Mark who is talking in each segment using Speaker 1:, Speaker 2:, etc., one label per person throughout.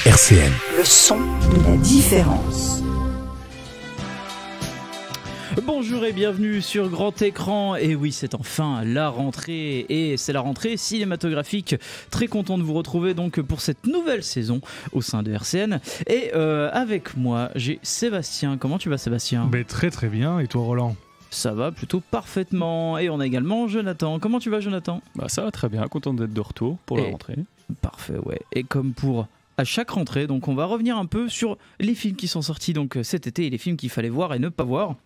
Speaker 1: RCN.
Speaker 2: Le son de la différence.
Speaker 3: Bonjour et bienvenue sur Grand Écran. Et oui, c'est enfin la rentrée. Et c'est la rentrée cinématographique. Très content de vous retrouver donc pour cette nouvelle saison au sein de RCN. Et avec moi, j'ai Sébastien. Comment tu vas, Sébastien ?
Speaker 4: Très très bien. Et toi, Roland ?
Speaker 3: Ça va plutôt parfaitement. Et on a également Jonathan. Comment tu vas, Jonathan ?
Speaker 5: Ça va très bien. Content d'être de retour pour la rentrée.
Speaker 3: Parfait, ouais. Et comme pour à chaque rentrée, donc on va revenir un peu sur les films qui sont sortis donc cet été et les films qu'il fallait voir et ne pas voir.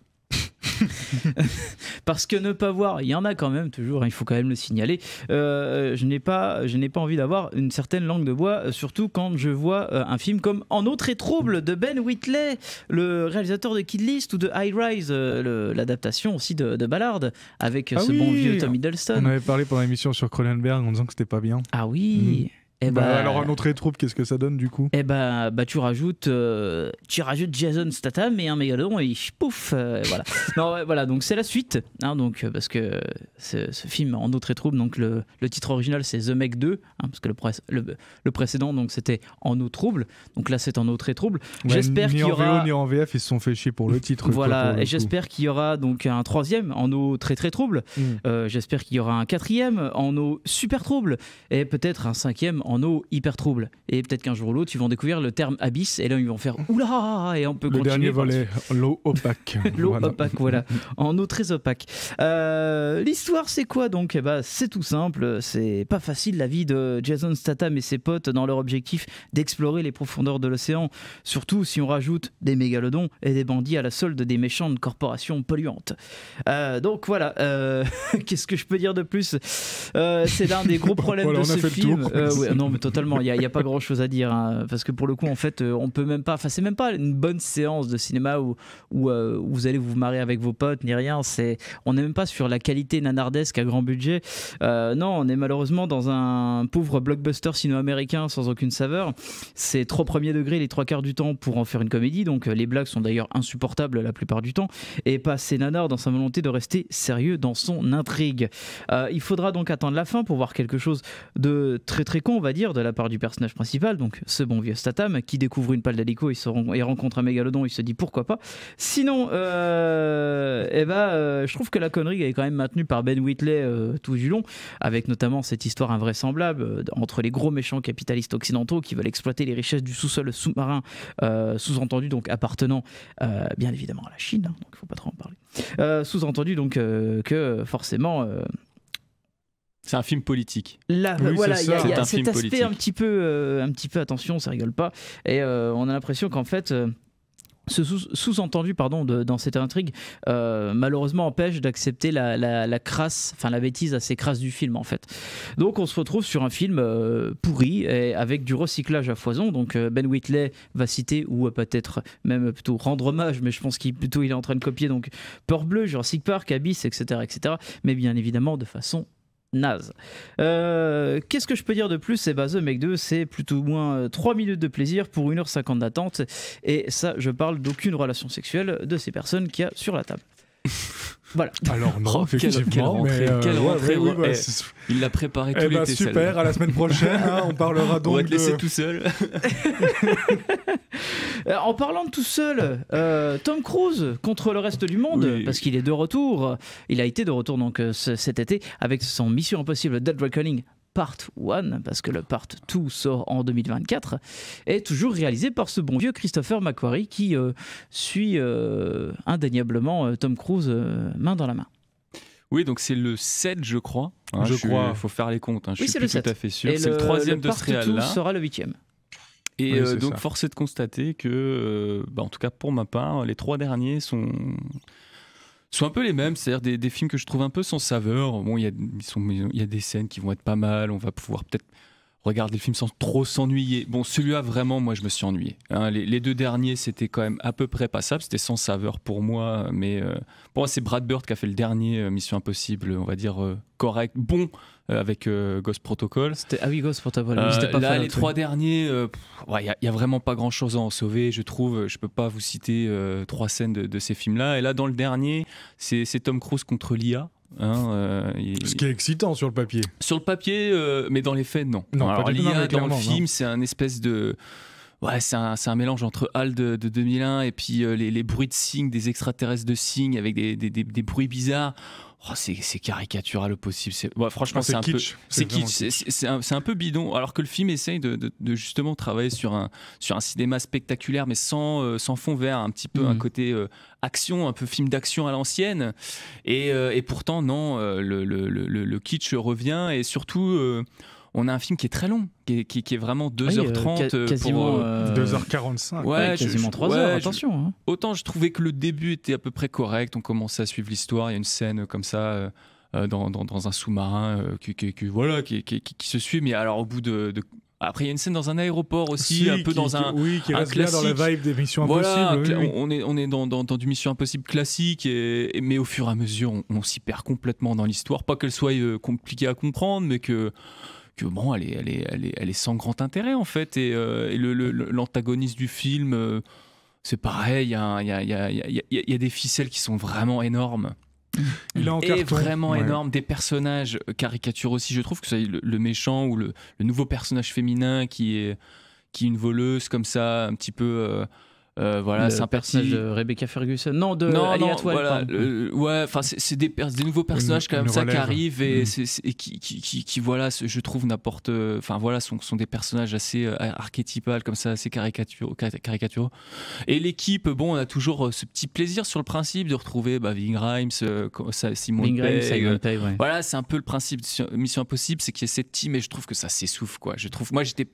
Speaker 3: Parce que ne pas voir, il y en a quand même toujours, il faut quand même le signaler. Je n'ai pas envie d'avoir une certaine langue de bois, surtout quand je vois un film comme En eau très trouble de Ben Wheatley, le réalisateur de Kid List, ou de High Rise, l'adaptation aussi de Ballard avec bon vieux Tom Hiddleston.
Speaker 4: On avait parlé pendant l'émission sur Cronenberg en disant que c'était pas bien.
Speaker 3: Ah oui.
Speaker 4: Alors un autre troupe, qu'est-ce que ça donne du coup ?
Speaker 3: Tu rajoutes Jason Statham et un mégalodon et pouf, voilà. Non, ouais, voilà, donc c'est la suite, hein, donc parce que ce film En eau très trouble, donc le titre original c'est The Meg 2, hein, parce que le précédent donc c'était En eau trouble, donc là c'est En eau très trouble.
Speaker 4: Ouais,
Speaker 3: j'espère qu'il y aura
Speaker 4: ni en VO ni en VF, ils se sont fait chier pour le titre.
Speaker 3: Voilà, et j'espère qu'il y aura donc un troisième En eau très très trouble. J'espère qu'il y aura un quatrième En eau super trouble et peut-être un cinquième En eau hyper trouble. Et peut-être qu'un jour ou l'autre, ils vont découvrir le terme abysse et là, ils vont faire oula et on peut continuer.
Speaker 4: Le dernier volet, l'eau opaque.
Speaker 3: L'eau opaque, voilà. En eau très opaque. L'histoire, c'est quoi donc ? C'est tout simple. C'est pas facile la vie de Jason Statham et ses potes dans leur objectif d'explorer les profondeurs de l'océan. Surtout si on rajoute des mégalodons et des bandits à la solde des méchantes corporations polluantes. Donc voilà. Qu'est-ce que je peux dire de plus ? C'est l'un des gros problèmes de ce film. Non, mais totalement. Il n'y a pas grand chose à dire, hein, parce que pour le coup, en fait, on peut même pas. Enfin, c'est même pas une bonne séance de cinéma où vous allez vous marrer avec vos potes ni rien. On n'est même pas sur la qualité nanardesque à grand budget. Non, on est malheureusement dans un pauvre blockbuster sino-américain sans aucune saveur. C'est trop premier degré les trois quarts du temps pour en faire une comédie. Donc les blagues sont d'ailleurs insupportables la plupart du temps et pas assez nanar dans sa volonté de rester sérieux dans son intrigue. Il faudra donc attendre la fin pour voir quelque chose de très très con, on va dire, de la part du personnage principal, donc ce bon vieux Statham qui découvre une pale d'hélico et rencontre un mégalodon, il se dit pourquoi pas. Sinon, je trouve que la connerie est quand même maintenue par Ben Wheatley tout du long, avec notamment cette histoire invraisemblable entre les gros méchants capitalistes occidentaux qui veulent exploiter les richesses du sous-sol sous-marin, sous-entendu donc appartenant bien évidemment à la Chine, hein, donc il ne faut pas trop en parler. Sous-entendu donc que forcément...
Speaker 5: C'est un film politique.
Speaker 3: Là, voilà, il y a cet aspect
Speaker 5: politique.
Speaker 3: un petit peu, attention, ça rigole pas. Et on a l'impression qu'en fait, ce sous-entendu dans cette intrigue, malheureusement empêche d'accepter la crasse, enfin la bêtise assez crasse du film en fait. Donc on se retrouve sur un film pourri et avec du recyclage à foison. Donc Ben Wheatley va citer ou peut-être même plutôt rendre hommage, mais je pense qu'il est en train de copier donc Peur Bleue, Jurassic Park, Abyss, etc., mais bien évidemment de façon naze. Qu'est-ce que je peux dire de plus ? The Meg 2, c'est plutôt ou moins 3 minutes de plaisir pour 1h50 d'attente. Et ça, je parle d'aucune relation sexuelle de ces personnes qu'il y a sur la table. Voilà.
Speaker 4: Alors non, effectivement.
Speaker 5: Quelle rentrée, il l'a préparé tout l'été.
Speaker 4: Super, à la semaine prochaine, hein, on parlera donc
Speaker 5: on va te laisser tout seul.
Speaker 3: En parlant de tout seul, Tom Cruise contre le reste du monde, parce qu'il est de retour. Il a été de retour donc cet été avec son Mission Impossible Dead Reckoning Part 1, parce que le Part 2 sort en 2024, est toujours réalisé par ce bon vieux Christopher McQuarrie qui suit indéniablement Tom Cruise main dans la main.
Speaker 5: Oui, donc c'est le 7, je crois.
Speaker 4: Je crois.
Speaker 5: Il faut faire les comptes. Je suis
Speaker 3: le
Speaker 5: plus
Speaker 3: 7.
Speaker 5: Tout à fait sûr.
Speaker 3: Et
Speaker 5: c'est le troisième de ce réal-là.
Speaker 3: sera le 8e.
Speaker 5: Et donc, force est de constater que, en tout cas pour ma part, les 3 derniers sont un peu les mêmes, c'est-à-dire des films que je trouve un peu sans saveur. Bon, il y a des scènes qui vont être pas mal, on va pouvoir peut-être regarder le film sans trop s'ennuyer. Bon, celui-là, vraiment, moi, je me suis ennuyé. Hein, les 2 derniers, c'était quand même à peu près passable, c'était sans saveur pour moi, mais pour moi, c'est Brad Bird qui a fait le dernier Mission Impossible, on va dire correct, bon, avec Ghost Protocol.
Speaker 3: Ghost Protocol. C'était pas
Speaker 5: là,
Speaker 3: fan,
Speaker 5: les 3 derniers, y a vraiment pas grand-chose à en sauver, je trouve. Je peux pas vous citer 3 scènes de ces films-là. Et là, dans le dernier, c'est Tom Cruise contre l'IA.
Speaker 4: Ce qui est excitant sur le papier.
Speaker 5: Sur le papier, mais dans les faits, non.
Speaker 4: Non,
Speaker 5: alors,
Speaker 4: pas du tout,
Speaker 5: l'IA
Speaker 4: non,
Speaker 5: dans le film,
Speaker 4: non.
Speaker 5: c'est un espèce de... Ouais, c'est un mélange entre HAL de 2001 et puis les bruits de Signes, des extraterrestres de Signes avec des bruits bizarres. Oh, c'est caricatural au possible. Ouais, franchement, c'est un
Speaker 4: kitsch.
Speaker 5: peu, c'est kitsch. C'est un peu bidon. Alors que le film essaye de justement travailler sur un cinéma spectaculaire, mais sans fond vert, un petit peu un côté action, un peu film d'action à l'ancienne. Et pourtant, non, le kitsch revient et surtout. On a un film qui est très long, qui est vraiment 2h30
Speaker 3: quasiment
Speaker 4: 2h45.
Speaker 3: Ouais, quasiment 3 heures, attention. Hein.
Speaker 5: Autant je trouvais que le début était à peu près correct, on commençait à suivre l'histoire, il y a une scène comme ça dans un sous-marin qui se suit, mais alors au bout de après, il y a une scène dans un aéroport aussi, un peu dans un
Speaker 4: qui reste bien dans la vibe des Missions
Speaker 5: Impossibles.
Speaker 4: Impossible. Oui.
Speaker 5: On est dans du Mission Impossible classique, mais au fur et à mesure, on s'y perd complètement dans l'histoire. Pas qu'elle soit compliquée à comprendre, mais que bon, elle est sans grand intérêt en fait. Et l'antagoniste du film, c'est pareil. Il y a des ficelles qui sont vraiment énormes.
Speaker 4: Il est en
Speaker 5: et vraiment énorme, des personnages caricaturaux aussi. Je trouve que le méchant ou le nouveau personnage féminin qui est une voleuse comme ça, un petit peu voilà, c'est un
Speaker 3: personnage de Rebecca Ferguson. Non, Alia Twelve.
Speaker 5: Voilà, ouais, enfin c'est des nouveaux personnages comme ça qui arrivent et qui voilà, je trouve enfin voilà, sont des personnages assez archétypales comme ça, assez caricaturaux. Et l'équipe, bon, on a toujours ce petit plaisir sur le principe de retrouver Ving Rhames, Simon Pegg.
Speaker 3: Ouais.
Speaker 5: Voilà, c'est un peu le principe de Mission Impossible, c'est qu'il y a cette team et je trouve que ça s'essouffle quoi. Moi j'étais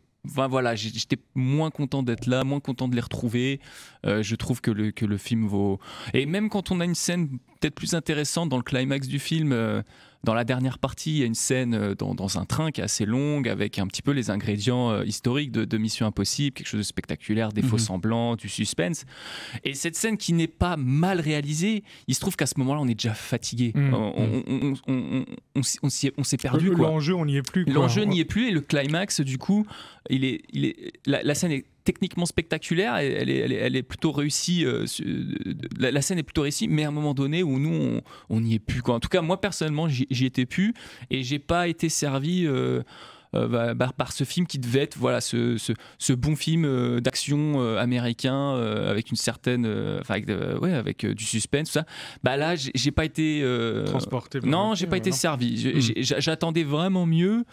Speaker 5: moins content d'être là, moins content de les retrouver. Je trouve que le film vaut... Et même quand on a une scène peut-être plus intéressante dans le climax du film, dans la dernière partie, il y a une scène dans un train qui est assez longue, avec un petit peu les ingrédients historiques de Mission Impossible, quelque chose de spectaculaire, des faux semblants, du suspense. Et cette scène qui n'est pas mal réalisée, il se trouve qu'à ce moment-là, on est déjà fatigué. On s'est perdu.
Speaker 4: L'enjeu, on n'y est plus.
Speaker 5: L'enjeu n'y est plus et le climax, du coup, la scène est techniquement spectaculaire, elle est plutôt réussie. La scène est plutôt réussie, mais à un moment donné où nous on n'y est plus quoi. En tout cas, moi personnellement, j'y étais plus et j'ai pas été servi par ce film qui devait être ce bon film d'action américain avec une certaine avec du suspense, tout ça. Là j'ai pas été
Speaker 4: transporté.
Speaker 5: Non, j'ai pas été servi. J'attendais vraiment mieux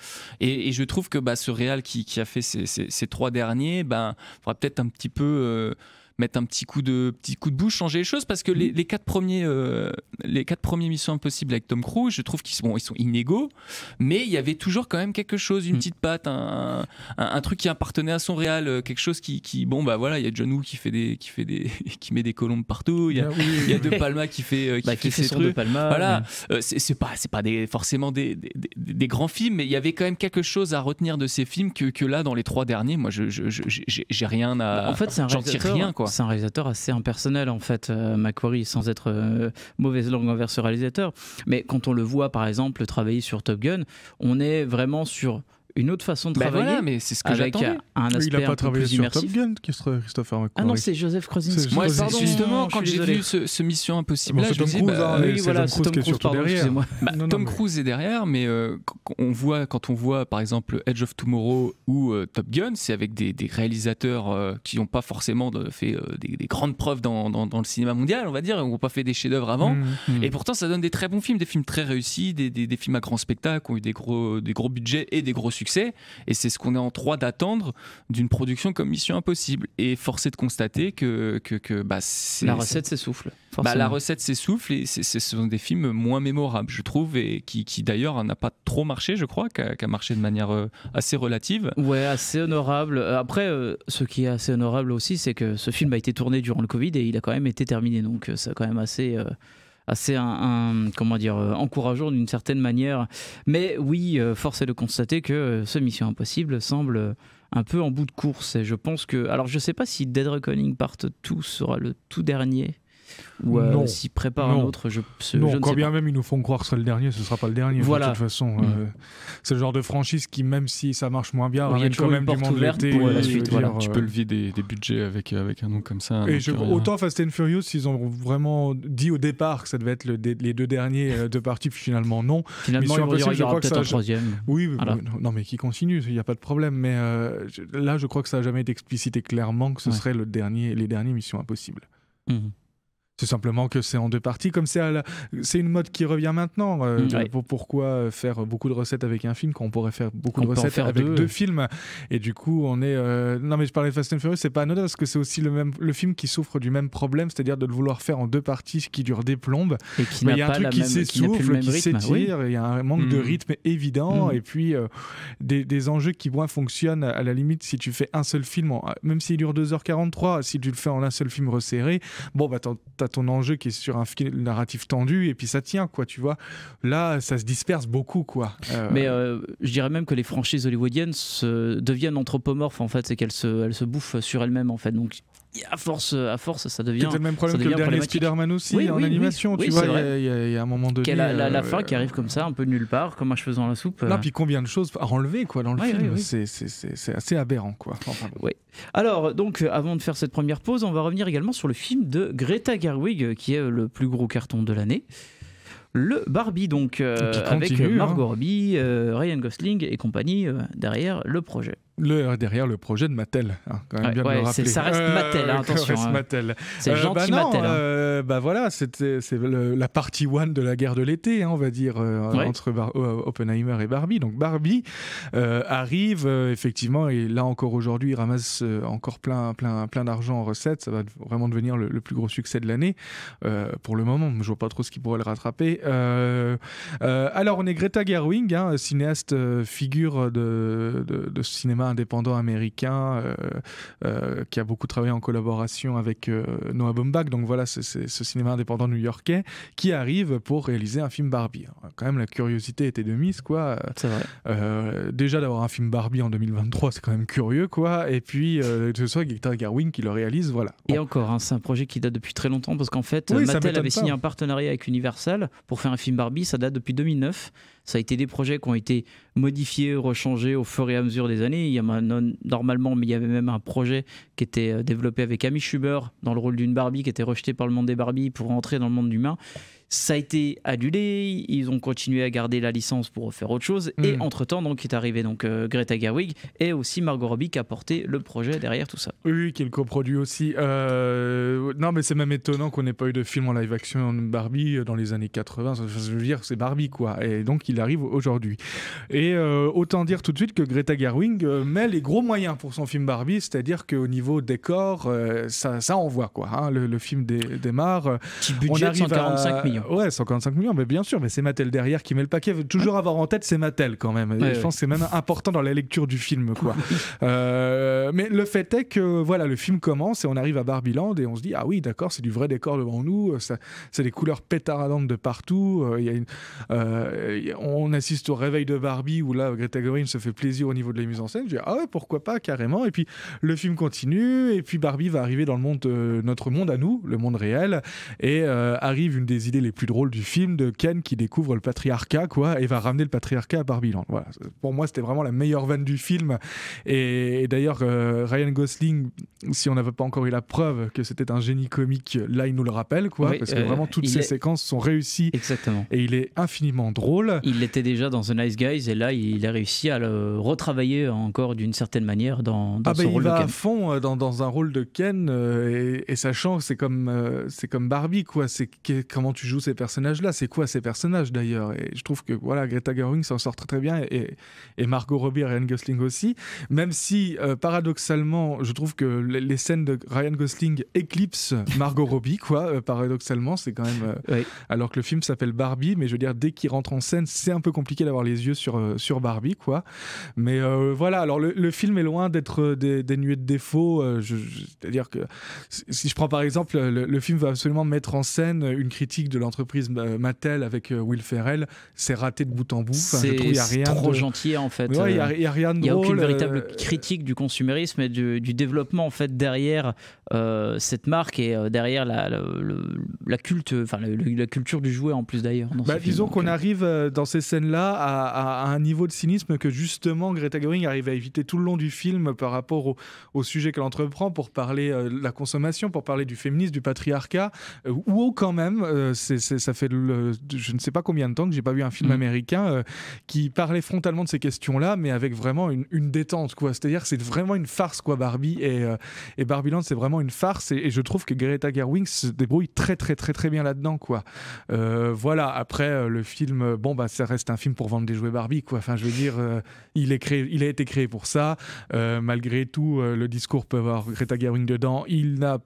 Speaker 5: et je trouve que ce réal qui a fait ces 3 derniers, faudra peut-être un petit peu mettre un petit coup de bouche, changer les choses, parce que les 4 premiers Missions Impossibles avec Tom Cruise, je trouve qu'ils sont inégaux, mais il y avait toujours quand même quelque chose, une petite patte, un truc qui appartenait à son réal, quelque chose qui voilà, il y a John Woo qui met des colombes partout, il y a De Palma qui fait ses trucs.
Speaker 3: De Palma,
Speaker 5: voilà, c'est pas forcément des grands films, mais il y avait quand même quelque chose à retenir de ces films que là dans les 3 derniers, moi j'ai rien à...
Speaker 3: En fait, j'en tire rien quoi. C'est un réalisateur assez impersonnel en fait, Macquarie, sans être mauvaise langue envers ce réalisateur. Mais quand on le voit par exemple travailler sur Top Gun, on est vraiment sur une autre façon de travailler,
Speaker 5: voilà, mais c'est ce que
Speaker 3: avec un aspect
Speaker 4: il n'a pas travaillé
Speaker 3: sur
Speaker 4: Top Gun, Christopher McQuarrie.
Speaker 3: Ah non, c'est Joseph Krasinski.
Speaker 5: Moi, justement, quand j'ai vu ce Mission Impossible,
Speaker 4: je me disais,
Speaker 3: c'est Tom Cruise, pardon, excusez-moi.
Speaker 5: Tom Cruise est derrière, mais quand on voit par exemple Edge of Tomorrow ou Top Gun, c'est avec des réalisateurs qui n'ont pas forcément fait des grandes preuves dans le cinéma mondial, on va dire, ou n'ont pas fait des chefs-d'œuvre avant. Et pourtant, ça donne des très bons films, des films très réussis, des films à grand spectacle, qui ont eu des gros budgets et des gros succès. Et c'est ce qu'on est en droit d'attendre d'une production comme Mission Impossible. Et force est de constater que
Speaker 3: la recette s'essouffle.
Speaker 5: La recette s'essouffle et ce sont des films moins mémorables, je trouve, et qui d'ailleurs n'a pas trop marché, je crois, qu'a marché de manière assez relative.
Speaker 3: Ouais, assez honorable. Après, ce qui est assez honorable aussi, c'est que ce film a été tourné durant le Covid et il a quand même été terminé. Donc c'est quand même assez encourageant d'une certaine manière. Mais oui, force est de constater que ce Mission Impossible semble un peu en bout de course. Et je pense que... Alors je sais pas si Dead Reckoning Part 2 sera le tout dernier. Ou s'ils préparent un autre, je
Speaker 4: non,
Speaker 3: ne
Speaker 4: quand
Speaker 3: sais
Speaker 4: bien
Speaker 3: pas.
Speaker 4: même ils nous font croire que ce sera le dernier, ce sera pas le dernier.
Speaker 3: Voilà.
Speaker 4: De toute façon, c'est le genre de franchise qui, même si ça marche moins bien,
Speaker 3: Il y a
Speaker 4: ramène
Speaker 3: toujours
Speaker 4: quand
Speaker 3: une
Speaker 4: même du
Speaker 3: porte
Speaker 4: monde
Speaker 3: ouverte
Speaker 4: l'été.
Speaker 3: pour la suite. Voilà.
Speaker 5: Tu peux lever des budgets avec un nom comme ça.
Speaker 4: Et
Speaker 5: donc,
Speaker 4: autant Fast and Furious, ils ont vraiment dit au départ que ça devait être les deux derniers de partie, puis finalement non.
Speaker 3: Finalement, il y aura peut-être un troisième.
Speaker 4: Oui,
Speaker 3: voilà.
Speaker 4: non, mais qui continue, il n'y a pas de problème. Mais là, je crois que ça n'a jamais été explicité clairement que ce serait les derniers Missions Impossibles. C'est simplement que c'est en deux parties, comme c'est une mode qui revient maintenant. Pourquoi faire beaucoup de recettes avec un film quand on pourrait faire beaucoup de recettes avec deux films? Et du coup, on est... Non, mais je parlais de Fast and Furious, c'est pas anodin, parce que c'est aussi le film qui souffre du même problème, c'est-à-dire de le vouloir faire en deux parties qui durent des plombes.
Speaker 3: Et qui
Speaker 4: mais il y a un truc qui s'essouffle, qui s'étire, il y a un manque de rythme évident, et puis des enjeux qui, moi, fonctionnent à la limite si tu fais un seul film, même s'il dure 2h43, si tu le fais en un seul film resserré, bon, bah t'as ton enjeu qui est sur un fil narratif tendu et puis ça tient, quoi, tu vois. Là, ça se disperse beaucoup, quoi.
Speaker 3: Mais je dirais même que les franchises hollywoodiennes deviennent anthropomorphes, en fait, c'est qu'elles se bouffent sur elles-mêmes, en fait. Donc à force, ça devient.
Speaker 4: C'est le même problème que le dernier Spider-Man aussi, en animation, tu vois. Il y a un moment donné.
Speaker 3: La fin qui arrive comme ça, un peu de nulle part, comme un cheveu dans la soupe.
Speaker 4: Non, puis combien de choses à enlever, quoi, dans le film. C'est assez aberrant, quoi. Enfin,
Speaker 3: oui. Alors, donc, avant de faire cette première pause, on va revenir également sur le film de Greta Gerwig, qui est le plus gros carton de l'année. Le Barbie, donc, avec Margot Robbie, Ryan Gosling et compagnie derrière le projet.
Speaker 4: Derrière le projet de Mattel, quand même bien de le rappeler.
Speaker 3: Ça reste Mattel, attention.
Speaker 4: Mattel.
Speaker 3: C'est gentil Mattel.
Speaker 4: Voilà, c'est la partie 1 de la guerre de l'été, on va dire, entre Oppenheimer et Barbie. Donc Barbie arrive, effectivement, et là encore aujourd'hui, il ramasse encore plein d'argent en recettes. Ça va vraiment devenir le plus gros succès de l'année. Pour le moment, je vois pas trop ce qui pourrait le rattraper. Alors, on est Greta Gerwig, cinéaste figure de cinéma indépendant américain qui a beaucoup travaillé en collaboration avec Noah Baumbach, donc voilà, c'est ce cinéma indépendant new-yorkais qui arrive pour réaliser un film Barbie. Quand même, la curiosité était de mise, quoi.
Speaker 3: C'est vrai.
Speaker 4: Déjà d'avoir un film Barbie en 2023, c'est quand même curieux, quoi. Et puis que ce soit Greta Gerwig qui le réalise, voilà.
Speaker 3: Et encore, c'est un projet qui date depuis très longtemps, parce qu'en fait, Mattel avait signé un partenariat avec Universal pour faire un film Barbie. Ça date depuis 2009. Ça a été des projets qui ont été modifiés, rechangés au fur et à mesure des années. Il y a normalement, mais il y avait même un projet qui était développé avec Amy Schumer dans le rôle d'une Barbie qui était rejetée par le monde des Barbie pour rentrer dans le monde humain. Ça a été annulé, ils ont continué à garder la licence pour faire autre chose. Et entre-temps, donc, est arrivé Greta Gerwig et aussi Margot Robbie qui a porté le projet derrière tout ça.
Speaker 4: Oui, qui est le coproduit aussi. Non, mais c'est même étonnant qu'on n'ait pas eu de film en live action en Barbie dans les années 80. Je veux dire, c'est Barbie, quoi. Et donc, il arrive aujourd'hui. Et autant dire tout de suite que Greta Gerwig met les gros moyens pour son film Barbie, c'est-à-dire qu'au niveau décor, ça envoie, quoi. Le film démarre.
Speaker 3: Petit budget de 145 millions.
Speaker 4: Ouais, 145 millions, mais bien sûr, mais c'est Mattel derrière qui met le paquet. Toujours avoir en tête, c'est Mattel quand même. Je pense que c'est même important dans la lecture du film, quoi. Mais le fait est que voilà, le film commence et on arrive à Barbieland et on se dit ah oui, d'accord, c'est du vrai décor devant nous. C'est des couleurs pétaradentes de partout. On assiste au réveil de Barbie où là, Greta Gerwig se fait plaisir au niveau de la mise en scène. Je dis ah ouais, pourquoi pas, carrément. Et puis le film continue et puis Barbie va arriver dans le monde, notre monde à nous, le monde réel, et arrive une des idées les plus drôles du film de Ken qui découvre le patriarcat, quoi, et va ramener le patriarcat à Barbieland. Voilà. Pour moi, c'était vraiment la meilleure vanne du film. Et d'ailleurs, Ryan Gosling, si on n'avait pas encore eu la preuve que c'était un génie comique, là, il nous le rappelle, quoi, oui, parce que vraiment toutes ces séquences sont réussies.
Speaker 3: Exactement.
Speaker 4: Et il est infiniment drôle.
Speaker 3: Il l'était déjà dans The Nice Guys et là, il a réussi à le retravailler encore d'une certaine manière dans son rôle de Ken.
Speaker 4: Il va à fond dans un rôle de Ken et sachant que c'est comme Barbie, quoi. C'est comment tu joues ces personnages-là, c'est quoi ces personnages d'ailleurs, et je trouve que voilà, Greta Gerwig s'en sort très très bien et Margot Robbie et Ryan Gosling aussi, même si paradoxalement je trouve que les scènes de Ryan Gosling éclipsent Margot Robbie, quoi. Paradoxalement, c'est quand même alors que le film s'appelle Barbie, mais je veux dire, dès qu'il rentre en scène, c'est un peu compliqué d'avoir les yeux sur Barbie, quoi. Mais voilà, alors le film est loin d'être dénué de défauts. C'est-à-dire que si je prends par exemple le film va absolument mettre en scène une critique de l'entreprise Mattel avec Will Ferrell, c'est raté de bout en bout.
Speaker 3: Enfin, je trouve il y a rien trop gentil en fait.
Speaker 4: Ouais, il y a rien de drôle.
Speaker 3: Il y a aucune véritable critique du consumérisme et du développement en fait derrière cette marque et derrière la culture du jouet en plus d'ailleurs.
Speaker 4: Disons qu'on arrive dans ces scènes-là à un niveau de cynisme que justement Greta Gerwig arrive à éviter tout le long du film par rapport au sujet qu'elle entreprend pour parler de la consommation, pour parler du féminisme, du patriarcat, ou quand même, ça fait je ne sais pas combien de temps que j'ai pas vu un film américain qui parlait frontalement de ces questions-là, mais avec vraiment une détente, quoi. C'est-à-dire que c'est vraiment une farce, quoi, Barbie, et Barbieland, c'est vraiment une farce, et je trouve que Greta Gerwig se débrouille très très très très bien là-dedans, quoi. Voilà, après le film, ça reste un film pour vendre des jouets Barbie, quoi. Enfin, je veux dire, il a été créé pour ça. Malgré tout, le discours peut avoir Greta Gerwig dedans. Il a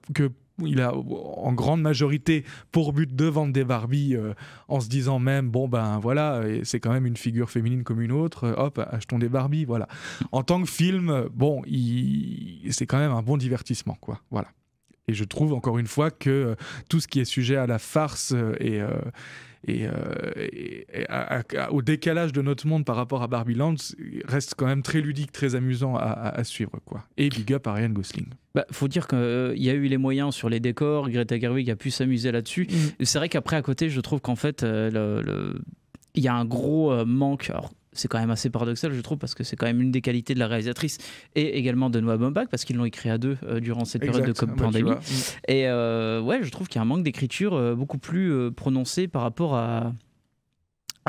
Speaker 4: en grande majorité pour but de vendre des Barbie en se disant même voilà, c'est quand même une figure féminine comme une autre, hop, achetons des Barbie, voilà. En tant que film, c'est quand même un bon divertissement, quoi, voilà. Et je trouve encore une fois que tout ce qui est sujet à la farce et au décalage de notre monde par rapport à Barbieland reste quand même très ludique, très amusant à suivre, quoi. Et big up à Ryan Gosling.
Speaker 3: Faut dire qu'il y a eu les moyens sur les décors, Greta Gerwig a pu s'amuser là-dessus. C'est vrai qu'après à côté je trouve qu'en fait il y a un gros manque. Alors, c'est quand même assez paradoxal, je trouve, parce que c'est quand même une des qualités de la réalisatrice et également de Noah Baumbach, parce qu'ils l'ont écrit à deux durant cette période de pandémie. Et je trouve qu'il y a un manque d'écriture beaucoup plus prononcé par rapport à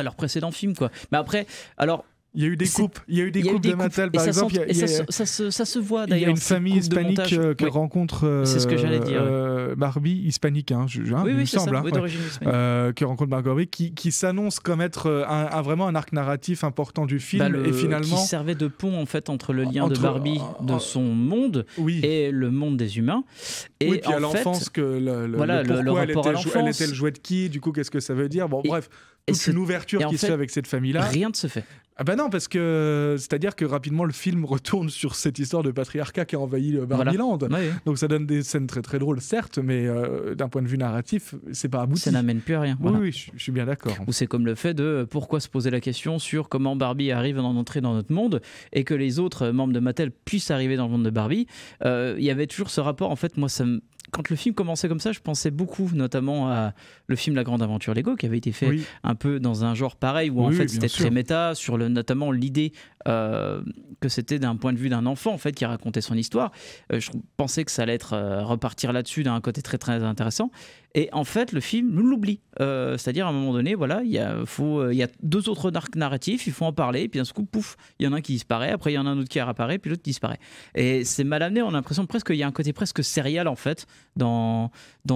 Speaker 3: leur précédent film, quoi. Mais après, alors.
Speaker 4: Il y a eu des coupes, de Mattel, par exemple.
Speaker 3: Ça se voit d'ailleurs.
Speaker 4: Il y a une famille hispanique que rencontre
Speaker 3: c'est ce que j'allais dire.
Speaker 4: Barbie, hispanique, il me semble.
Speaker 3: D'origine hispanique.
Speaker 4: Que rencontre Barbie, qui s'annonce comme être vraiment un arc narratif important du film. Et finalement.
Speaker 3: Qui servait de pont en fait entre le lien de Barbie, de son monde, et le monde des humains. Et
Speaker 4: puis à l'enfance, pourquoi elle était le jouet de qui, du coup, qu'est-ce que ça veut dire. Bref. Toute une ouverture qui se fait avec cette famille-là.
Speaker 3: Rien ne se fait.
Speaker 4: Non, parce que c'est-à-dire que rapidement le film retourne sur cette histoire de patriarcat qui a envahi Barbieland. Voilà. Ouais. Donc ça donne des scènes très très drôles, certes, mais d'un point de vue narratif, c'est pas abouti.
Speaker 3: Ça n'amène plus à rien.
Speaker 4: Voilà. Oui, je suis bien d'accord.
Speaker 3: Ou c'est comme le fait de pourquoi se poser la question sur comment Barbie arrive à entrer dans notre monde et que les autres membres de Mattel puissent arriver dans le monde de Barbie. Il y avait toujours ce rapport. En fait, moi, quand le film commençait comme ça, je pensais beaucoup notamment à le film La Grande Aventure Lego qui avait été fait un peu dans un genre pareil où en fait c'était très méta sur notamment l'idée que c'était d'un point de vue d'un enfant en fait qui racontait son histoire. Je pensais que ça allait être repartir là-dessus d'un côté très très intéressant. Et en fait, le film l'oublie. C'est-à-dire, à un moment donné, voilà, il y a deux autres arcs narratifs, il faut en parler, et puis d'un coup, pouf, il y en a un qui disparaît, après il y en a un autre qui réapparaît, puis l'autre disparaît. Et c'est mal amené, on a l'impression presque qu'il y a un côté presque serial, en fait, dans